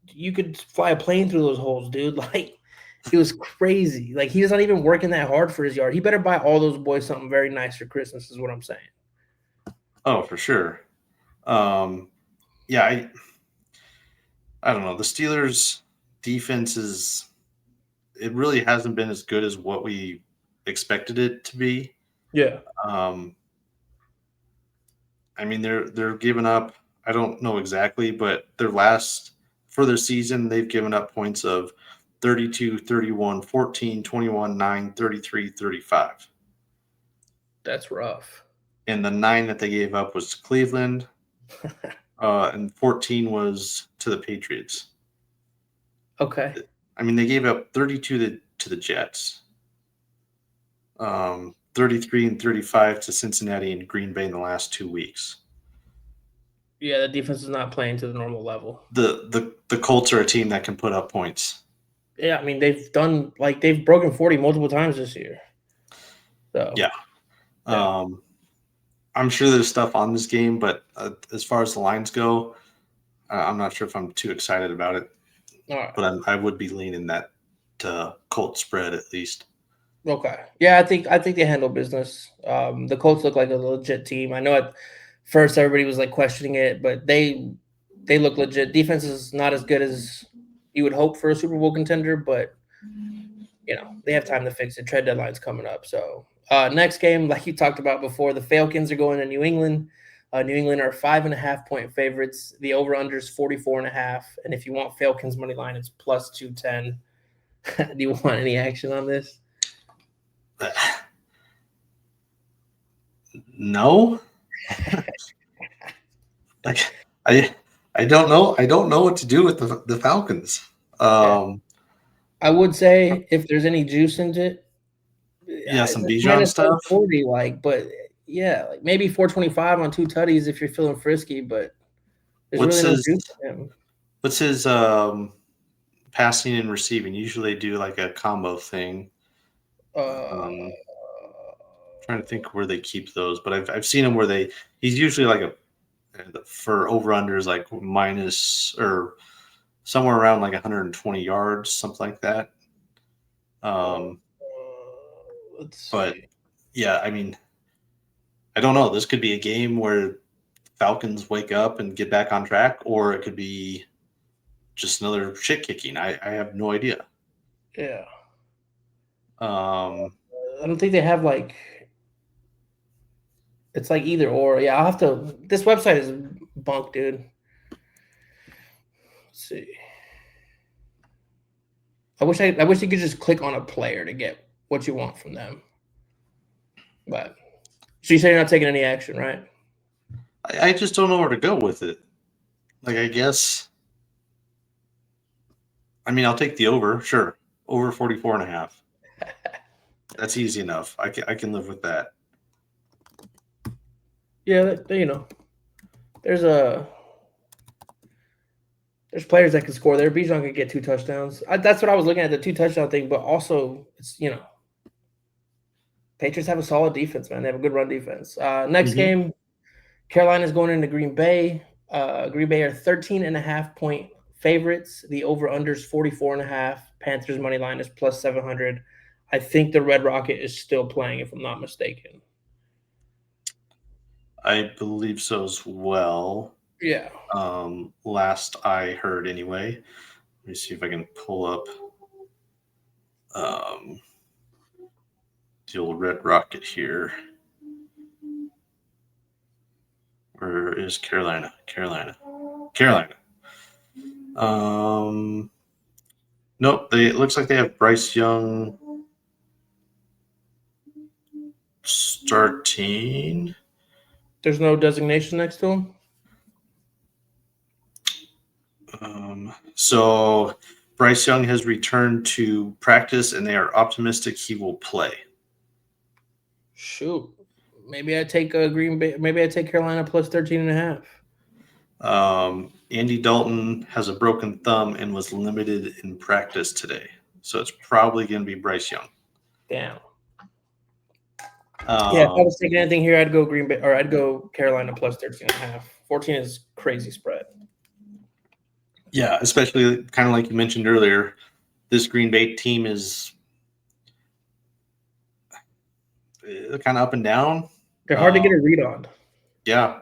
you could fly a plane through those holes, dude. Like, it was crazy. Like, he's not even working that hard for his yard. He better buy all those boys something very nice for Christmas is what I'm saying. Oh, for sure. yeah, I don't know. The Steelers' defense it really hasn't been as good as what we expected it to be. Yeah. Um, I mean, they're giving up. I don't know exactly, but for their season, they've given up points of 32, 31, 14, 21, 9, 33, 35. That's rough. And the 9 that they gave up was to Cleveland, and 14 was to the Patriots. Okay. I mean, they gave up 32 to the Jets, 33 and 35 to Cincinnati and Green Bay in the last 2 weeks. Yeah, the defense is not playing to the normal level. The Colts are a team that can put up points. Yeah, I mean they've broken 40 multiple times this year. So yeah. I'm sure there's stuff on this game, but as far as the lines go, I'm not sure if I'm too excited about it. All right. But I would be leaning that Colts spread at least. Okay. Yeah, I think they handle business. The Colts look like a legit team. I know at first everybody was like questioning it, but they look legit. Defense is not as good as you would hope for a Super Bowl contender, but they have time to fix it. Trade deadline's coming up. So next game, like you talked about before, the Falcons are going to New England. New England are 5.5-point favorites. The over-under is 44.5. And if you want Falcons money line, it's plus 210. Do you want any action on this? No. Like I don't know. I don't know what to do with the Falcons. I would say if there's any juice in it, some Bijan minus stuff. 40, but like maybe 425 on 2 tutties if you're feeling frisky, but there's really no juice in him. What's his passing and receiving? Usually they do like a combo thing. Trying to think where they keep those, but I've seen him where he's usually like for over-unders like minus or somewhere around like 120 yards, something like that. But yeah, I mean, I don't know. This could be a game where Falcons wake up and get back on track, or it could be just another shit kicking. I have no idea. Yeah. I don't think they have like. It's like either or. Yeah, I'll have to. This website is bunk, dude. Let's see. I wish you could just click on a player to get what you want from them. But so you say you're not taking any action, right? I just don't know where to go with it. Like, I guess. I mean, I'll take the over, sure. Over 44.5. That's easy enough. I can live with that. Yeah, there's players that can score there. Bijan could get 2 touchdowns. That's what I was looking at, the 2 touchdown thing. But also, it's Patriots have a solid defense, man. They have a good run defense. Next game, Carolina's going into Green Bay. Green Bay are 13.5-point favorites. The over/under is 44.5. Panthers money line is plus 700. I think the Red Rocket is still playing, if I'm not mistaken. I believe so as well. Yeah. Last I heard, anyway. Let me see if I can pull up the old Red Rocket here. Where is Carolina? Nope. It looks like they have Bryce Young starting. There's no designation next to him? So Bryce Young has returned to practice, and they are optimistic he will play. Shoot. Maybe I take Green Bay. Maybe I take Carolina plus 13.5. Andy Dalton has a broken thumb and was limited in practice today. So it's probably going to be Bryce Young. Damn. If I was taking anything here, I'd go Green Bay, or I'd go Carolina plus 13.5. 14 is crazy spread. Yeah, especially kind of like you mentioned earlier, this Green Bay team is kind of up and down. They're hard to get a read on. Yeah,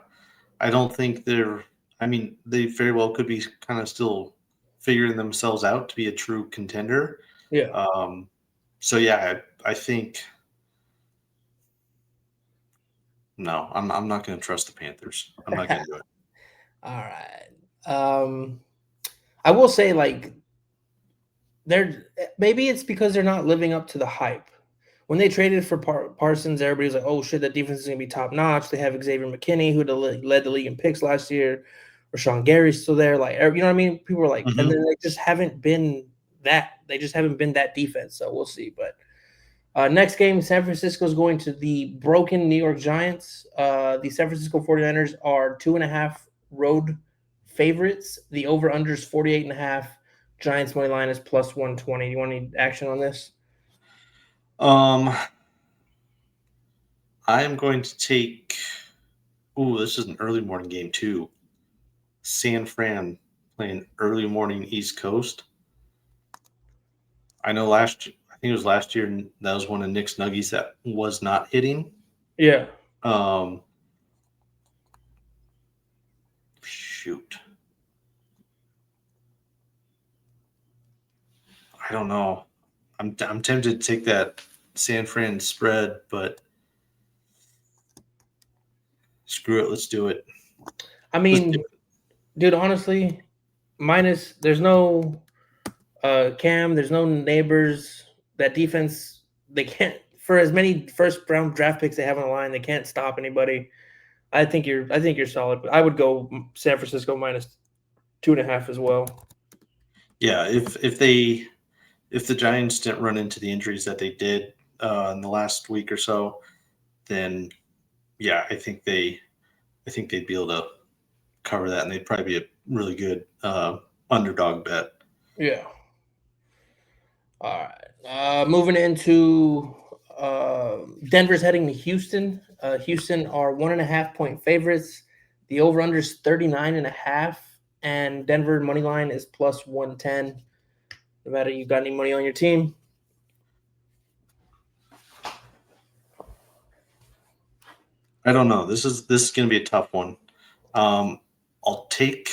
I don't think they're I mean, they very well could be kind of still figuring themselves out to be a true contender. Yeah. So yeah, I think no, I'm not going to trust the Panthers. I'm not going to do it. All right. I will say, like, they're maybe it's because they're not living up to the hype. When they traded for Parsons, everybody's like, "Oh shit, that defense is gonna be top notch." They have Xavier McKinney, who led the league in picks last year. Rashawn Gary's still there. Like, you know what I mean? People were like, and then they just haven't been that. They just haven't been that defense. So we'll see. But next game, San Francisco is going to the broken New York Giants. The San Francisco 49ers are 2.5 road favorites. The over-under is 48.5. Giants money line is plus 120. You want any action on this? I am going to take. Ooh, this is an early morning game too. San Fran playing early morning East Coast. I know I think it was last year, and that was one of Nick's nuggies that was not hitting. Yeah. Shoot. I don't know. I'm tempted to take that San Fran spread, but screw it. Let's do it. I mean, dude, honestly, there's no Cam, there's no Neighbors. That defense, they can't, for as many first round draft picks they have on the line, they can't stop anybody. I think you're solid, but I would go San Francisco minus 2.5 as well. Yeah, if the Giants didn't run into the injuries that they did in the last week or so, then yeah, I think they'd be able to cover that, and they'd probably be a really good underdog bet. Yeah. All right. Moving into Denver's heading to Houston. Houston are 1.5 point favorites. The over-under is 39.5, and Denver money line is plus 110. Nevada, you got any money on your team? I don't know. This is going to be a tough one. I'll take.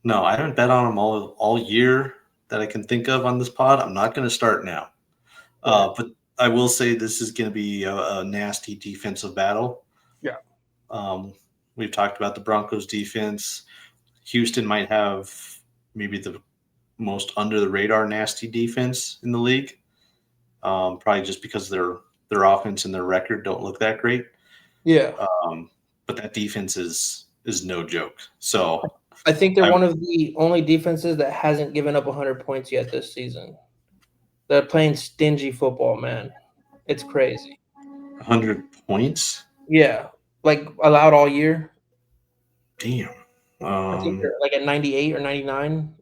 No, I haven't bet on them all year that I can think of on this pod. I'm not going to start now. But I will say this is going to be a nasty defensive battle. Yeah. We've talked about the Broncos defense. Houston might have maybe the most under the radar nasty defense in the league. Probably just because their offense and their record don't look that great. Yeah. But that defense is no joke. So I think they're one of the only defenses that hasn't given up 100 points yet this season. They're playing stingy football, man. It's crazy. 100 points? Yeah. Like allowed all year. Damn. I think they're like at 98 or 99.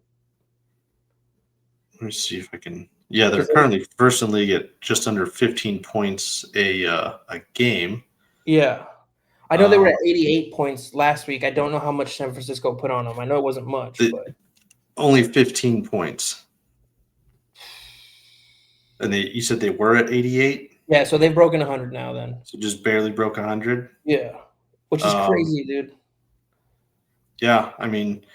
Let me see if I can. Yeah, they're currently first in league at just under 15 points a game. Yeah. I know they were at 88 points last week. I don't know how much San Francisco put on them. I know it wasn't much, but only 15 points. And you said they were at 88? Yeah, so they've broken 100 now then. So just barely broke 100? Yeah. Which is crazy, dude. Yeah, I mean,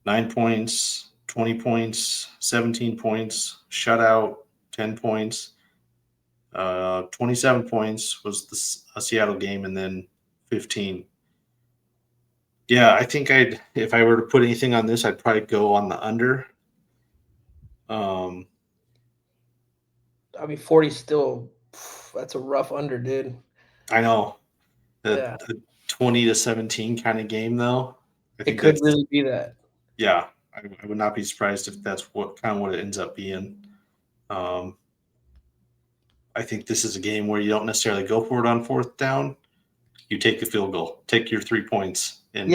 9 points, 20 points, 17 points, shutout, 10 points, 27 points was a Seattle game, and then 15. Yeah, I think if I were to put anything on this, I'd probably go on the under. I mean, 40 still, that's a rough under, dude. I know. The 20 to 17 kind of game, though. It could really be that. Yeah, I would not be surprised if that's what it ends up being. I think this is a game where you don't necessarily go for it on fourth down. You take the field goal, take your 3 points, and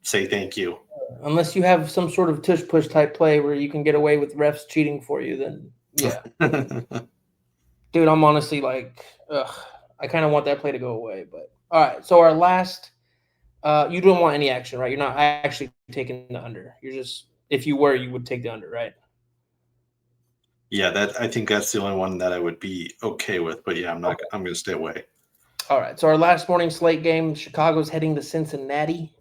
say thank you. Unless you have some sort of tush-push type play where you can get away with refs cheating for you, then yeah. Dude, I'm honestly like, I kind of want that play to go away. But all right, so our last, you don't want any action, right? You're not actually taking the under. You're just, if you were, you would take the under, right? Yeah, I think that's the only one that I would be okay with. But yeah, I'm going to stay away. All right, so our last morning slate game, Chicago's heading to Cincinnati.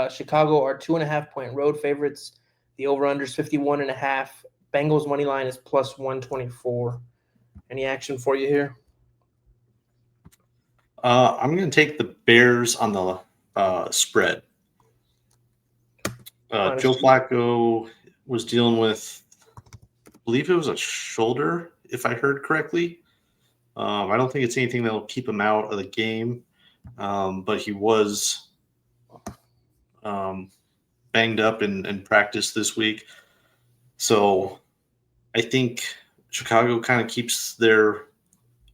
Chicago are 2.5-point road favorites. The over-under is 51.5. Bengals money line is plus 124. Any action for you here? I'm going to take the Bears on the spread. Joe Flacco was dealing with, I believe it was a shoulder, if I heard correctly. I don't think it's anything that will keep him out of the game, but he was banged up in practice this week. So I think Chicago kind of keeps their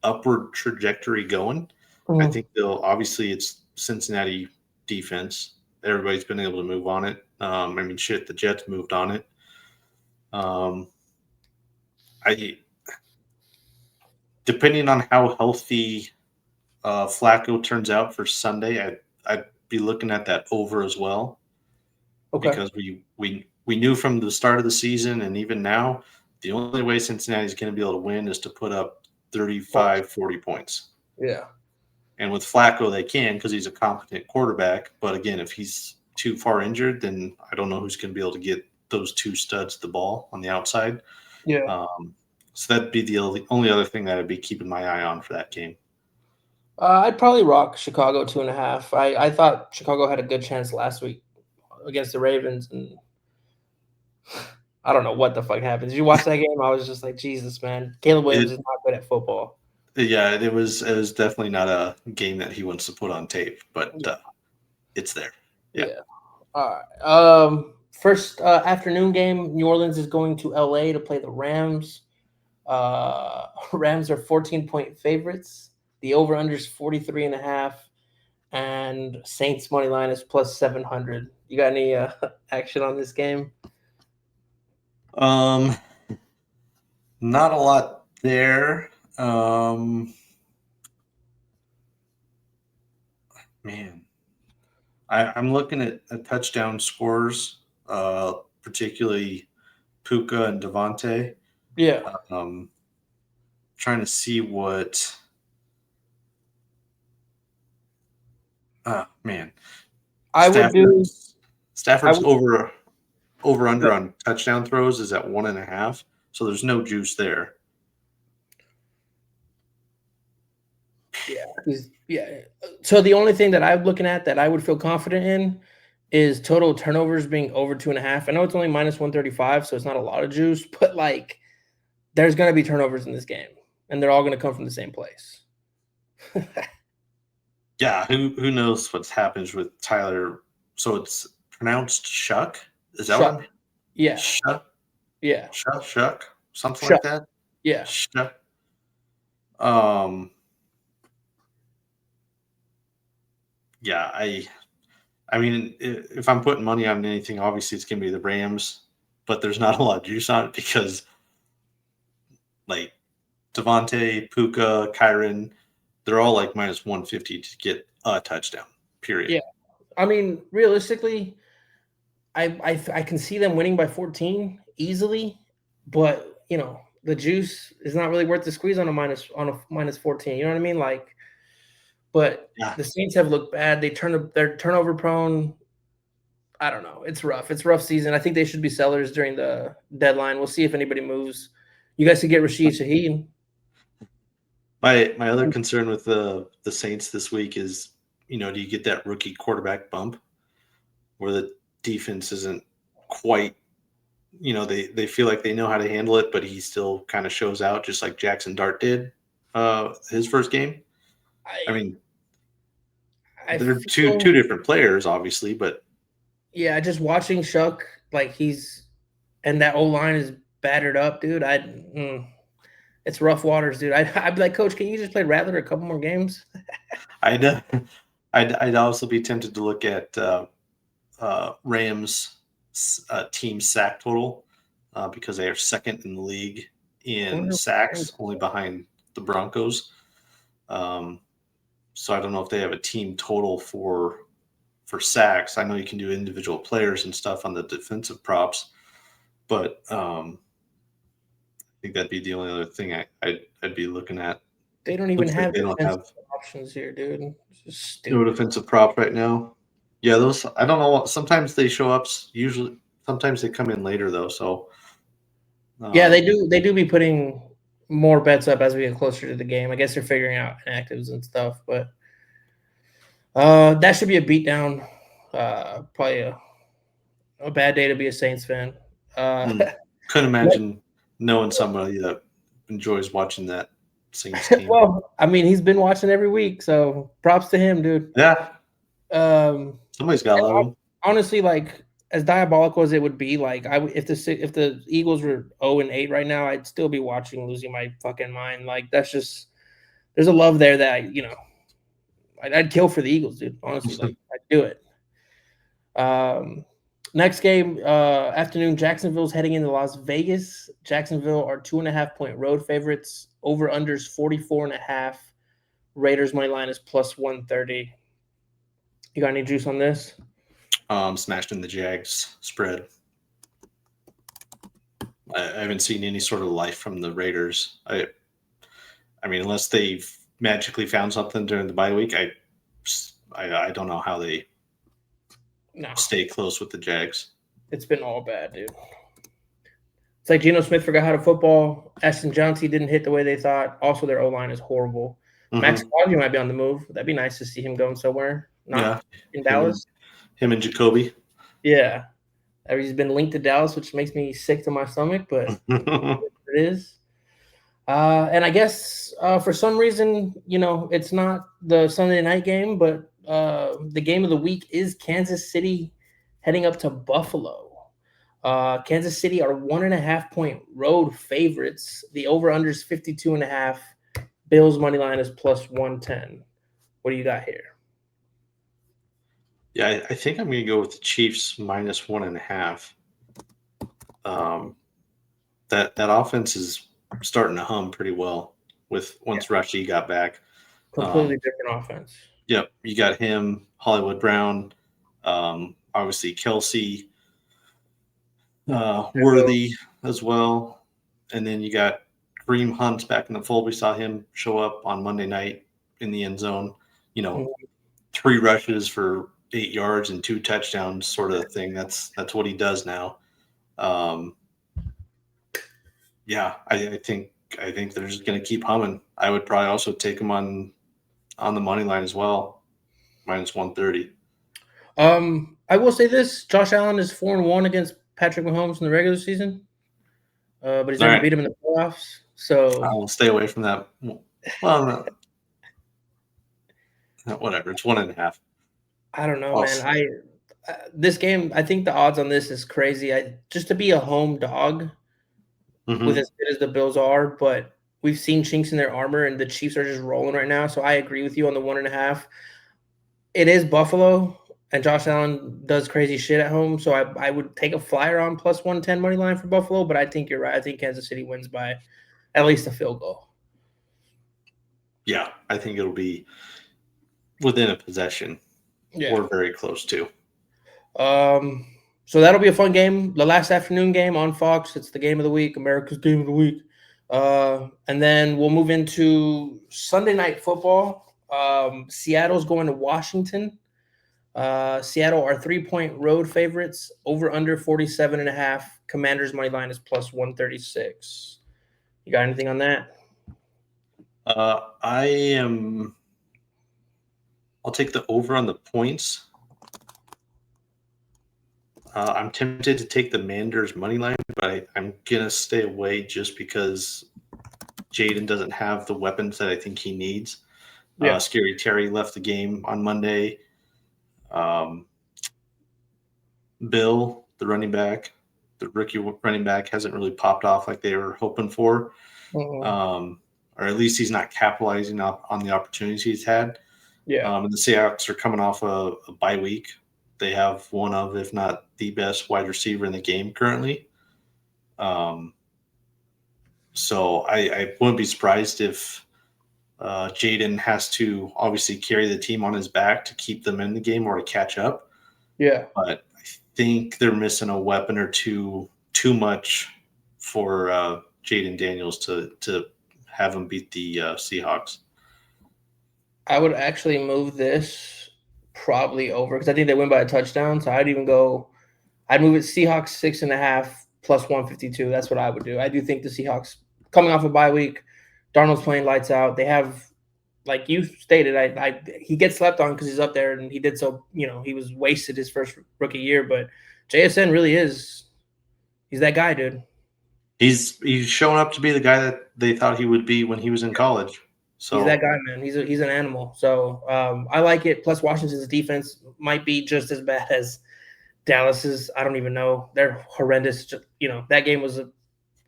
upward trajectory going. I think obviously it's Cincinnati defense. Everybody's been able to move on it. The Jets moved on it. Depending on how healthy Flacco turns out for Sunday, I'd be looking at that over as well. Okay. Because we knew from the start of the season and even now, the only way Cincinnati's going to be able to win is to put up 35, 40 points. Yeah. And with Flacco, they can because he's a competent quarterback. But again, if he's too far injured, then I don't know who's going to be able to get those two studs the ball on the outside. Yeah. So that'd be the only other thing that I'd be keeping my eye on for that game. I'd probably rock Chicago 2.5. I thought Chicago had a good chance last week against the Ravens, and I don't know what the fuck happened. Did you watch that game? I was just like, Jesus, man. Caleb Williams is not good at football. Yeah, it was definitely not a game that he wants to put on tape, but it's there. Yeah. All right. First afternoon game, New Orleans is going to LA to play the Rams. Rams are 14-point favorites. The over-under is 43.5, and Saints money line is plus 700. You got any action on this game? Not a lot there. Man, I'm looking at touchdown scores, particularly Puka and Devontae. Yeah. Trying to see what. Man, Stafford's over under on touchdown throws is at 1.5, so there's no juice there. Yeah. So the only thing that I'm looking at that I would feel confident in is total turnovers being over 2.5. I know it's only minus 135, so it's not a lot of juice, but like there's going to be turnovers in this game, and they're all going to come from the same place. Yeah, who knows what happens with Tyler? So it's pronounced Shuck? Is that Shuck. One? Yeah. Shuck? Yeah. Shuck? Something Shuck. like that? Yeah. Shuck. Yeah, I mean, if I'm putting money on anything, obviously it's going to be the Rams, but there's not a lot of juice on it because, like, Devontae, Puka, Kyron, they're all like minus 150 to get a touchdown, period. Yeah. I mean, realistically, I can see them winning by 14 easily, but, you know, the juice is not really worth the squeeze on a minus 14. You know what I mean? Like, but the Saints have looked bad. They're turnover prone. I don't know. It's rough. It's a rough season. I think they should be sellers during the deadline. We'll see if anybody moves. You guys could get Rashid Shaheed. My other concern with the Saints this week is, you know, do you get that rookie quarterback bump where the defense isn't quite, you know, they feel like they know how to handle it, but he still kind of shows out just like Jackson Dart did his first game. I mean, they're two different players, obviously, but yeah, just watching Shuck, like and that O-line is battered up, dude. It's rough waters, dude. I'd be like, Coach, can you just play Rattler a couple more games? I'd also be tempted to look at Rams team sack total because they are second in the league in sacks, only behind the Broncos. So I don't know if they have a team total for sacks. I know you can do individual players and stuff on the defensive props, but I think that'd be the only other thing I'd be looking at. They don't even have defensive options here, dude. It's just stupid. No defensive prop right now. Yeah, those I don't know. Sometimes they show up. Usually, sometimes they come in later though. So Yeah, they um, do. They do be putting more bets up as we get closer to the game. I guess they're figuring out inactives and stuff, but that should be a beatdown. Probably a bad day to be a Saints fan. hmm, couldn't imagine knowing somebody that enjoys watching that Saints team. well, I mean, he's been watching every week, so props to him, dude. Yeah, Um, somebody's got to love them. honestly, like as diabolical as it would be, like if the Eagles were 0-8 right now, I'd still be watching, losing my fucking mind. Like that's just there's a love there that I'd kill for the Eagles, dude. Honestly, like I'd do it. Next game, afternoon. Jacksonville's heading into Las Vegas. Jacksonville are 2.5-point road favorites. Over unders 44.5. Raiders money line is plus 130. You got any juice on this? Smashed in the Jags spread. I haven't seen any sort of life from the Raiders. I mean, unless they've magically found something during the bye week, I don't know how they No, stay close with the Jags. it's been all bad, dude. It's like Geno Smith forgot how to football. Ashton Johnson didn't hit the way they thought. Also, their O-line is horrible. Max Crosby might be on the move. That'd be nice to see him going somewhere. Not in Dallas. Him and Jacoby. Yeah. He's been linked to Dallas, which makes me sick to my stomach, but it is. And I guess for some reason, it's not the Sunday night game, but the game of the week is Kansas City heading up to Buffalo. Kansas City are 1.5-point road favorites. The over-under is 52.5. Bills money line is plus 110. What do you got here? Yeah, I think I'm going to go with the Chiefs minus 1.5. That offense is starting to hum pretty well once Rashid got back. Completely different offense. Yep, you got him, Hollywood Brown, obviously Kelsey, Worthy as well, and then you got Kareem Hunt back in the fold. We saw him show up on Monday night in the end zone. 3 rushes for 8 yards and 2 touchdowns, sort of thing. That's what he does now. Yeah, I think they're just going to keep humming. I would probably also take them on the money line as well, minus 130. I will say this: Josh Allen is 4-1 against Patrick Mahomes in the regular season, but he's never beat him in the playoffs. So I'll stay away from that. Well, no, whatever. It's 1.5. I don't know, man. This game, I think the odds on this is crazy. Just to be a home dog with as good as the Bills are, but we've seen chinks in their armor, and the Chiefs are just rolling right now. So I agree with you on the 1.5. It is Buffalo, and Josh Allen does crazy shit at home. So I would take a flyer on plus 110 money line for Buffalo, but I think you're right. I think Kansas City wins by at least a field goal. Yeah, I think it'll be within a possession or very close to. So that'll be a fun game. The last afternoon game on Fox. It's the game of the week, America's game of the week. And then we'll move into Sunday night football. Seattle's going to Washington. Seattle are 3-point road favorites. Over under 47.5. Commanders money line is plus 136. You got anything on that? I'll take the over on the points. I'm tempted to take the Manders money line, but I'm going to stay away just because Jaden doesn't have the weapons that I think he needs. Yeah. Scary Terry left the game on Monday. Bill, the running back, the rookie running back, hasn't really popped off like they were hoping for. Or at least he's not capitalizing on the opportunities he's had. Yeah. And the Seahawks are coming off a bye week. They have one of, if not the best wide receiver in the game currently. So I wouldn't be surprised if Jaden has to obviously carry the team on his back to keep them in the game or to catch up. Yeah. But I think they're missing a weapon or two too much for Jaden Daniels to have him beat the Seahawks. I would actually move this probably over because I think they win by a touchdown. So I'd move it Seahawks 6.5 plus 152. That's what I would do. I do think the Seahawks coming off a bye week, Darnold's playing lights out. They have, like you stated, he gets slept on because he's up there and he did so. He was wasted his first rookie year, but JSN really he's that guy, dude. He's shown up to be the guy that they thought he would be when he was in college. So he's that guy, man. He's an animal. So I like it. Plus, Washington's defense might be just as bad as Dallas's. I don't even know. They're horrendous. That game was a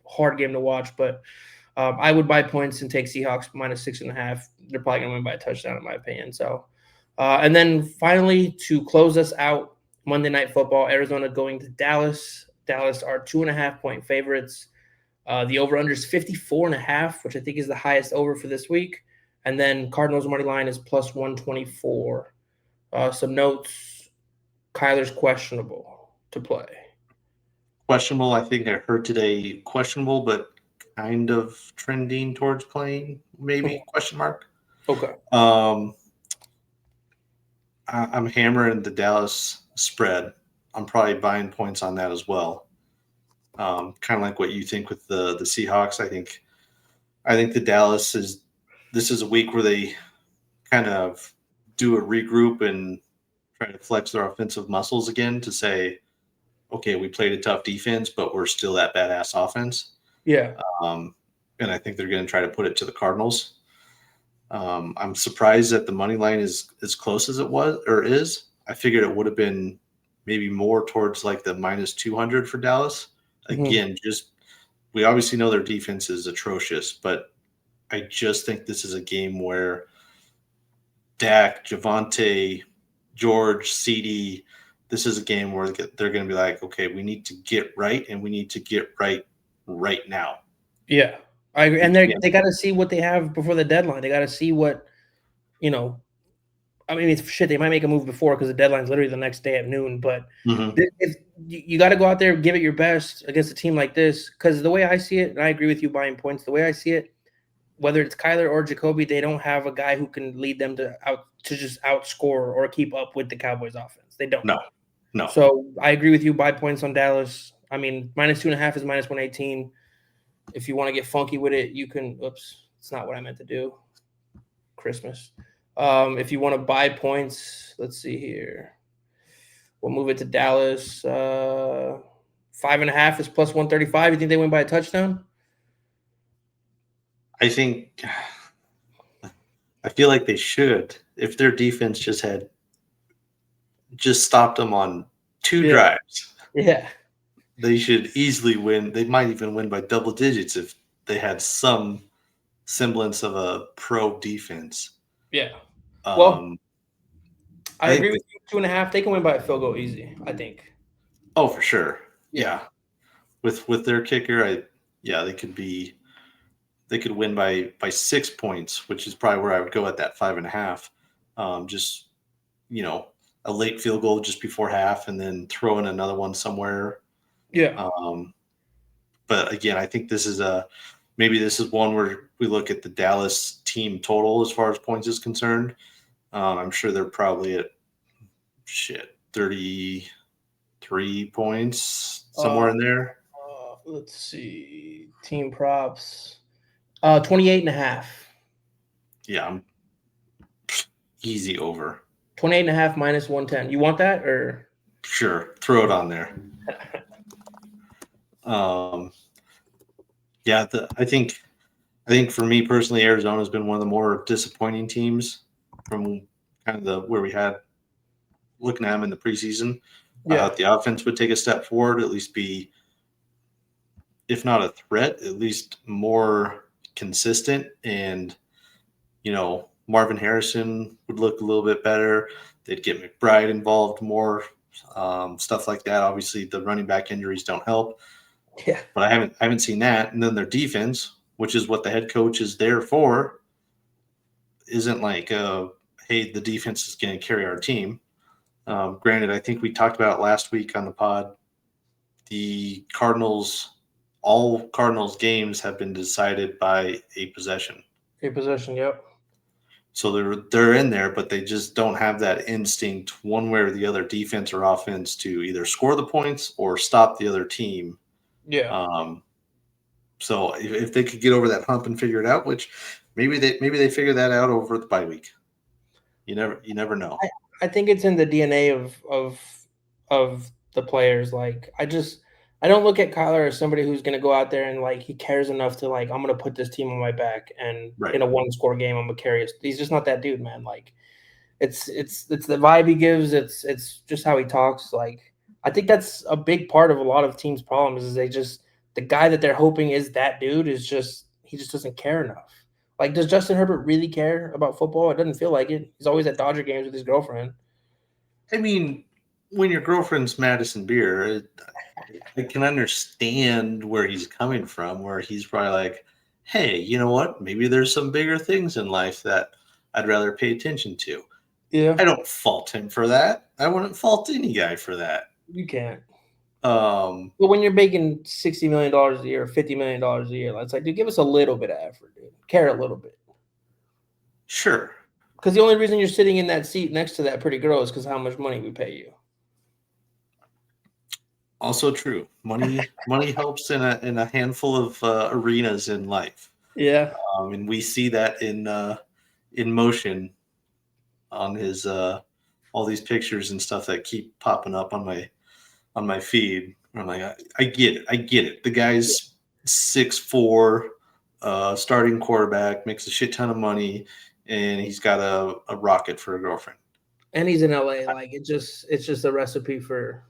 hard game to watch, but I would buy points and take Seahawks minus 6.5. They're probably going to win by a touchdown, in my opinion. So, and then finally, to close us out, Monday Night Football, Arizona going to Dallas. Dallas are 2.5-point favorites. The over-under is 54.5, which I think is the highest over for this week. And then Cardinals money line is plus 124. Some notes: Kyler's questionable to play. Questionable. I think I heard today questionable, but kind of trending towards playing. Maybe question mark. Okay. I'm hammering the Dallas spread. I'm probably buying points on that as well. Kind of like what you think with the Seahawks. I think the Dallas this is a week where they kind of do a regroup and try to flex their offensive muscles again to say, okay, we played a tough defense, but we're still that badass offense. Yeah. And I think they're going to try to put it to the Cardinals. I'm surprised that the money line is as close as it was or is. I figured it would have been maybe more towards like the minus 200 for Dallas. Again, we obviously know their defense is atrocious, but I just think this is a game where Dak, Javonte, George, CD, this is a game where they're going to be like, okay, we need to get right, and we need to get right now. Yeah, I agree. And they got to see what they have before the deadline. They got to see what, I mean, it's shit. They might make a move before because the deadline's literally the next day at noon. But if you got to go out there, give it your best against a team like this. Because the way I see it, and I agree with you buying points. The way I see it, whether it's Kyler or Jacoby, they don't have a guy who can lead them to just outscore or keep up with the Cowboys' offense. They don't. No. So I agree with you. Buy points on Dallas. I mean, minus 2.5 is minus 118. If you want to get funky with it, you can. Oops, it's not what I meant to do. Christmas. If you want to buy points, let's see here. We'll move it to Dallas. 5.5 is plus 135. You think they win by a touchdown? I feel like they should. If their defense just stopped them on 2 drives. Yeah. They should easily win. They might even win by double digits if they had some semblance of a pro defense. Yeah. Well, I agree with you. 2.5. They can win by a field goal easy, I think. Oh, for sure. Yeah. With their kicker, they could win by 6 points, which is probably where I would go at that 5.5. Just, a late field goal just before half and then throw in another one somewhere. Yeah. But again, I think this is one where we look at the Dallas team total as far as points is concerned. I'm sure they're probably at 33 points, somewhere in there. Let's see. Team props. 28.5. Yeah, I'm easy over. 28.5 minus 110. You want that or? Sure, throw it on there. I think for me personally, Arizona has been one of the more disappointing teams from kind of where we had looking at them in the preseason. I thought the offense would take a step forward, at least be, if not a threat, at least more consistent. And, Marvin Harrison would look a little bit better. They'd get McBride involved more, stuff like that. Obviously, the running back injuries don't help. Yeah. But I haven't seen that. And then their defense, which is what the head coach is there for, isn't like, hey, the defense is going to carry our team. Granted, I think we talked about it last week on the pod. The all Cardinals games have been decided by a possession. A possession, yep. So they're in there, but they just don't have that instinct one way or the other, defense or offense, to either score the points or stop the other team. Yeah. So if they could get over that hump and figure it out, which maybe they figure that out over the bye week. You never know. I think it's in the DNA of the players. Like I don't look at Kyler as somebody who's going to go out there and like he cares enough to like I'm going to put this team on my back and Right. in a one score game I'm going to carry it. He's just not that dude, man. Like it's the vibe he gives. It's just how he talks. Like I think that's a big part of a lot of teams' problems is the guy that they're hoping is that dude is just he just doesn't care enough. Like, does Justin Herbert really care about football? It doesn't feel like it. He's always at Dodger games with his girlfriend. I mean, when your girlfriend's Madison Beer, I can understand where he's coming from, where he's probably like, hey, you know what? Maybe there's some bigger things in life that I'd rather pay attention to. Yeah. I don't fault him for that. I wouldn't fault any guy for that. You can't. But when you're making $60 million a year, $50 million a year, it's like, dude, give us a little bit of effort, dude. Care a little bit. Sure. Because the only reason you're sitting in that seat next to that pretty girl is because how much money we pay you. Also true. Money helps in a handful of arenas in life. Yeah. And we see that in motion on his all these pictures and stuff that keep popping up on my feed. I'm like, I get it. The guy's 6'4", starting quarterback, makes a shit ton of money, and he's got a rocket for a girlfriend. And he's in LA. Like it's just a recipe for,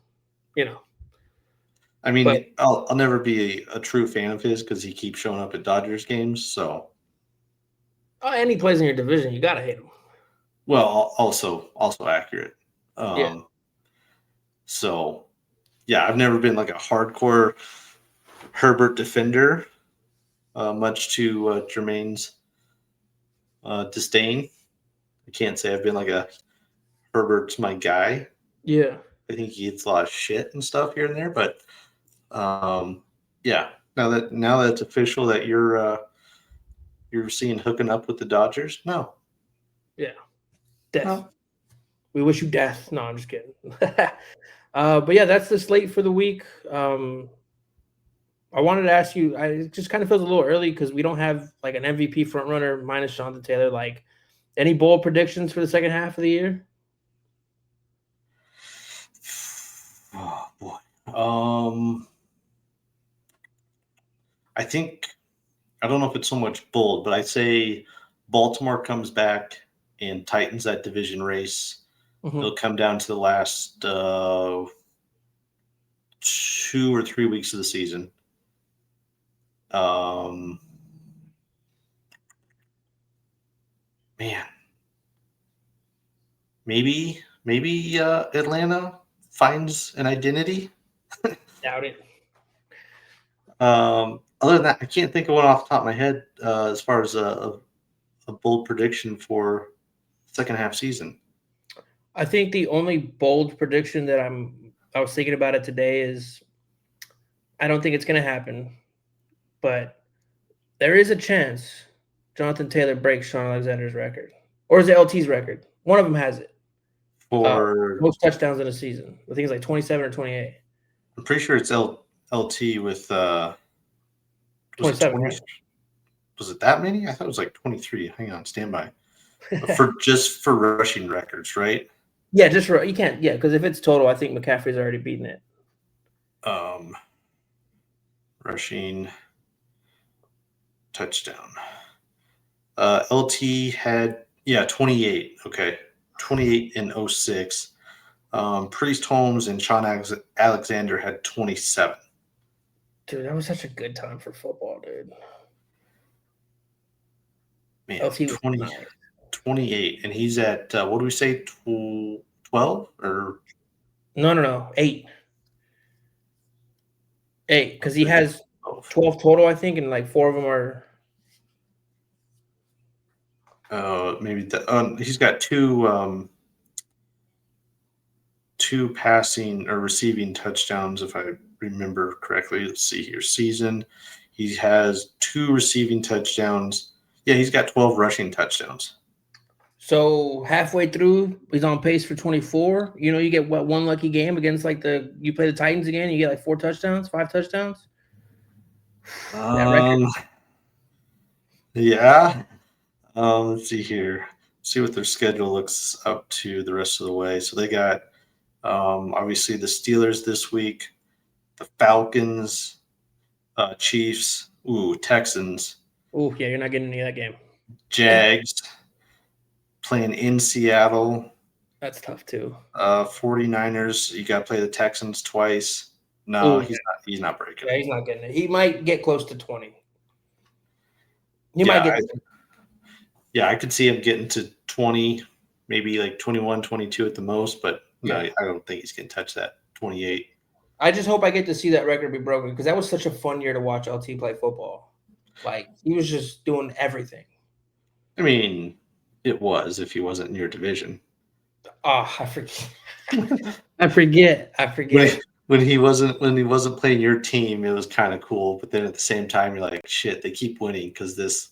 I mean, I'll never be a true fan of his because he keeps showing up at Dodgers games. So, and he plays in your division. You gotta hate him. Well, also accurate. Yeah. So, yeah, I've never been like a hardcore Herbert defender, much to Jermaine's disdain. I can't say I've been like a Herbert's my guy. Yeah. I think he gets a lot of shit and stuff here and there, but yeah. Now that it's official that you're seeing hooking up with the Dodgers, no. Yeah. Death. No. We wish you death. No, I'm just kidding. But yeah, that's the slate for the week. I wanted to ask you, it just kind of feels a little early because we don't have like an MVP front runner minus Jonathan Taylor. Like, any bold predictions for the second half of the year? Oh boy. I think I don't know if it's so much bold, but I say Baltimore comes back and tightens that division race. Mm-hmm. It'll come down to the last 2 or 3 weeks of the season. Man, maybe Atlanta finds an identity. Doubt it. Other than that, I can't think of one off the top of my head as far as a bold prediction for second half season. I think the only bold prediction that I was thinking about it today is I don't think it's going to happen, but there is a chance Jonathan Taylor breaks Sean Alexander's record. Or is it LT's record? One of them has it. For most touchdowns in a season. I think it's like 27 or 28. I'm pretty sure it's LT with 27, right? Was it that many? I thought it was like 23. Hang on, stand by. for rushing records, right? Yeah, you can't. Yeah, because if it's total, I think McCaffrey's already beaten it. Rushing touchdown. LT had 28. Okay, 28 in 06. Priest Holmes and Sean Alexander had 27. Dude, that was such a good time for football, dude. Man, LT 28, and he's at what do we say, 12 or no 8, because he has 12 total, I think, and like 4 of them are. Maybe he's got two passing or receiving touchdowns, if I remember correctly. Let's see here. Season, he has 2 receiving touchdowns. Yeah, he's got 12 rushing touchdowns. So halfway through, he's on pace for 24. You know, you get one lucky game against you play the Titans again, you get like 4 touchdowns, 5 touchdowns. That record. Yeah. Let's see here. See what their schedule looks up to the rest of the way. So they got obviously the Steelers this week, the Falcons, Chiefs, Texans. Oh, yeah, you're not getting any of that game. Jags playing in Seattle. That's tough too. 49ers, you got to play the Texans twice. No, he's not breaking. Yeah, he's not getting it. He might get close to 20. I could see him getting to 20, maybe like 21, 22 at the most, but no, I don't think he's going to touch that 28. I just hope I get to see that record be broken because that was such a fun year to watch LT play football. Like, he was just doing everything. I mean, it was if he wasn't in your division. Oh, I forget. I forget. When he wasn't playing your team, it was kind of cool. But then at the same time, you're like, shit, they keep winning because this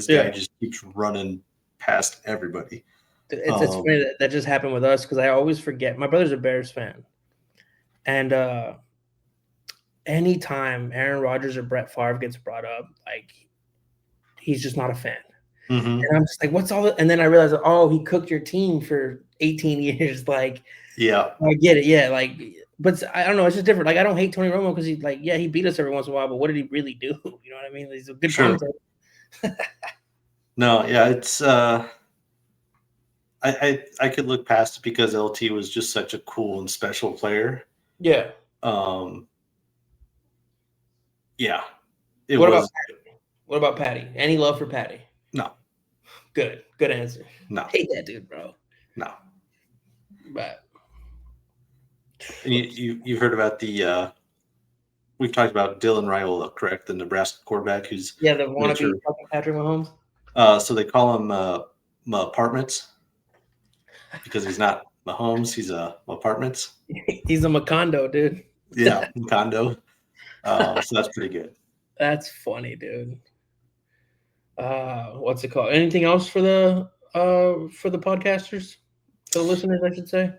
guy just keeps running past everybody. It's funny that just happened with us because I always forget. My brother's a Bears fan. And anytime Aaron Rodgers or Brett Favre gets brought up, like, he's just not a fan. Mm-hmm. And I'm just like, what's all that? And then I realized, oh, he cooked your team for 18 years. Like, yeah, I get it. Yeah. Like, but I don't know. It's just different. Like, I don't hate Tony Romo because he beat us every once in a while, but what did he really do? You know what I mean? He's a good commentator. No, yeah, it's I could look past it because LT was just such a cool and special player. Yeah. Yeah. What about Patty? Any love for Patty? No. Good answer. No. I hate that dude, bro. No. But and you've heard about the we've talked about Dylan Raiola, correct? The Nebraska quarterback who's the wannabe Patrick Mahomes. So they call him apartments because he's not Mahomes, he's apartments. He's a Macondo, dude. Yeah, Macondo. So that's pretty good. That's funny, dude. What's it called? Anything else for the podcasters? For the listeners, I should say.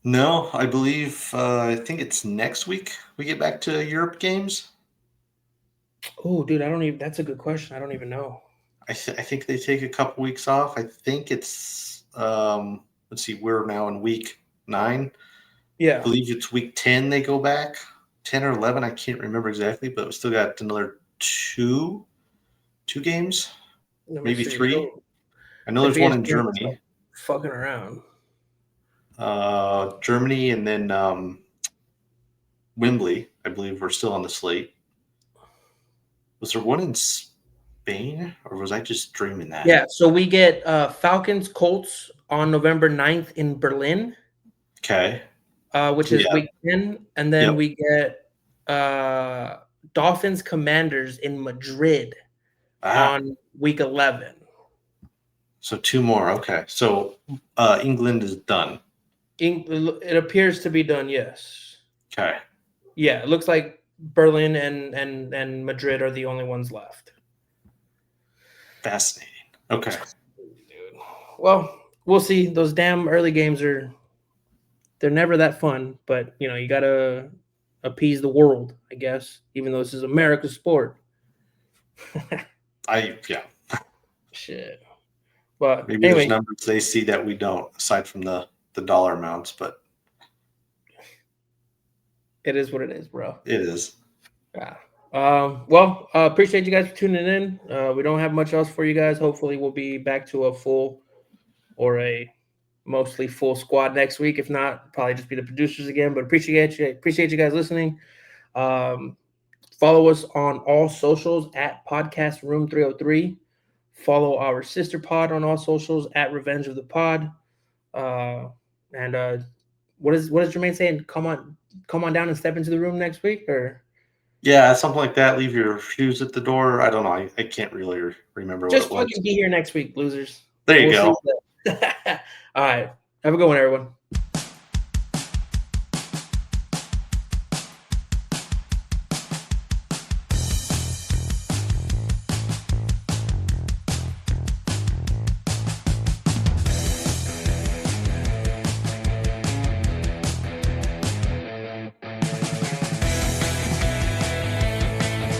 No, I believe I think it's next week we get back to Europe games. Oh, dude, that's a good question. I don't even know. I think they take a couple weeks off. I think it's let's see, we're now in week 9. Yeah. I believe it's week 10 they go back. 10 or 11, I can't remember exactly, but we still got another two games, maybe 3. I know there's one in Germany. Fucking around. Germany and then Wembley, I believe, we're still on the slate. Was there one in Spain, or was I just dreaming that? Yeah, so we get Falcons Colts on November 9th in Berlin. Okay. Which is week 10, and then we get Dolphins Commanders in Madrid on week 11. So 2 more. Okay. So England is done. It appears to be done, yes. Okay. Yeah, it looks like Berlin and Madrid are the only ones left. Fascinating. Okay. Dude. Well, we'll see. Those damn early games they're never that fun, but you gotta appease the world, I guess, even though this is America's sport. Shit. But maybe anyway, there's numbers they see that we don't, aside from the dollar amounts, but it is what it is, bro. It is. Yeah. Well, appreciate you guys for tuning in. We don't have much else for you guys. Hopefully we'll be back to a full or a mostly full squad next week. If not, probably just be the producers again. But appreciate you guys listening. Follow us on all socials at Podcast Room303. Follow our sister pod on all socials at Revenge of the Pod. And what is Jermaine saying? Come on down and step into the room next week, or something like that. Leave your shoes at the door. I don't know. I can't really remember. Just what it was. fucking be here next week, losers. There you go. All right. Have a good one, everyone.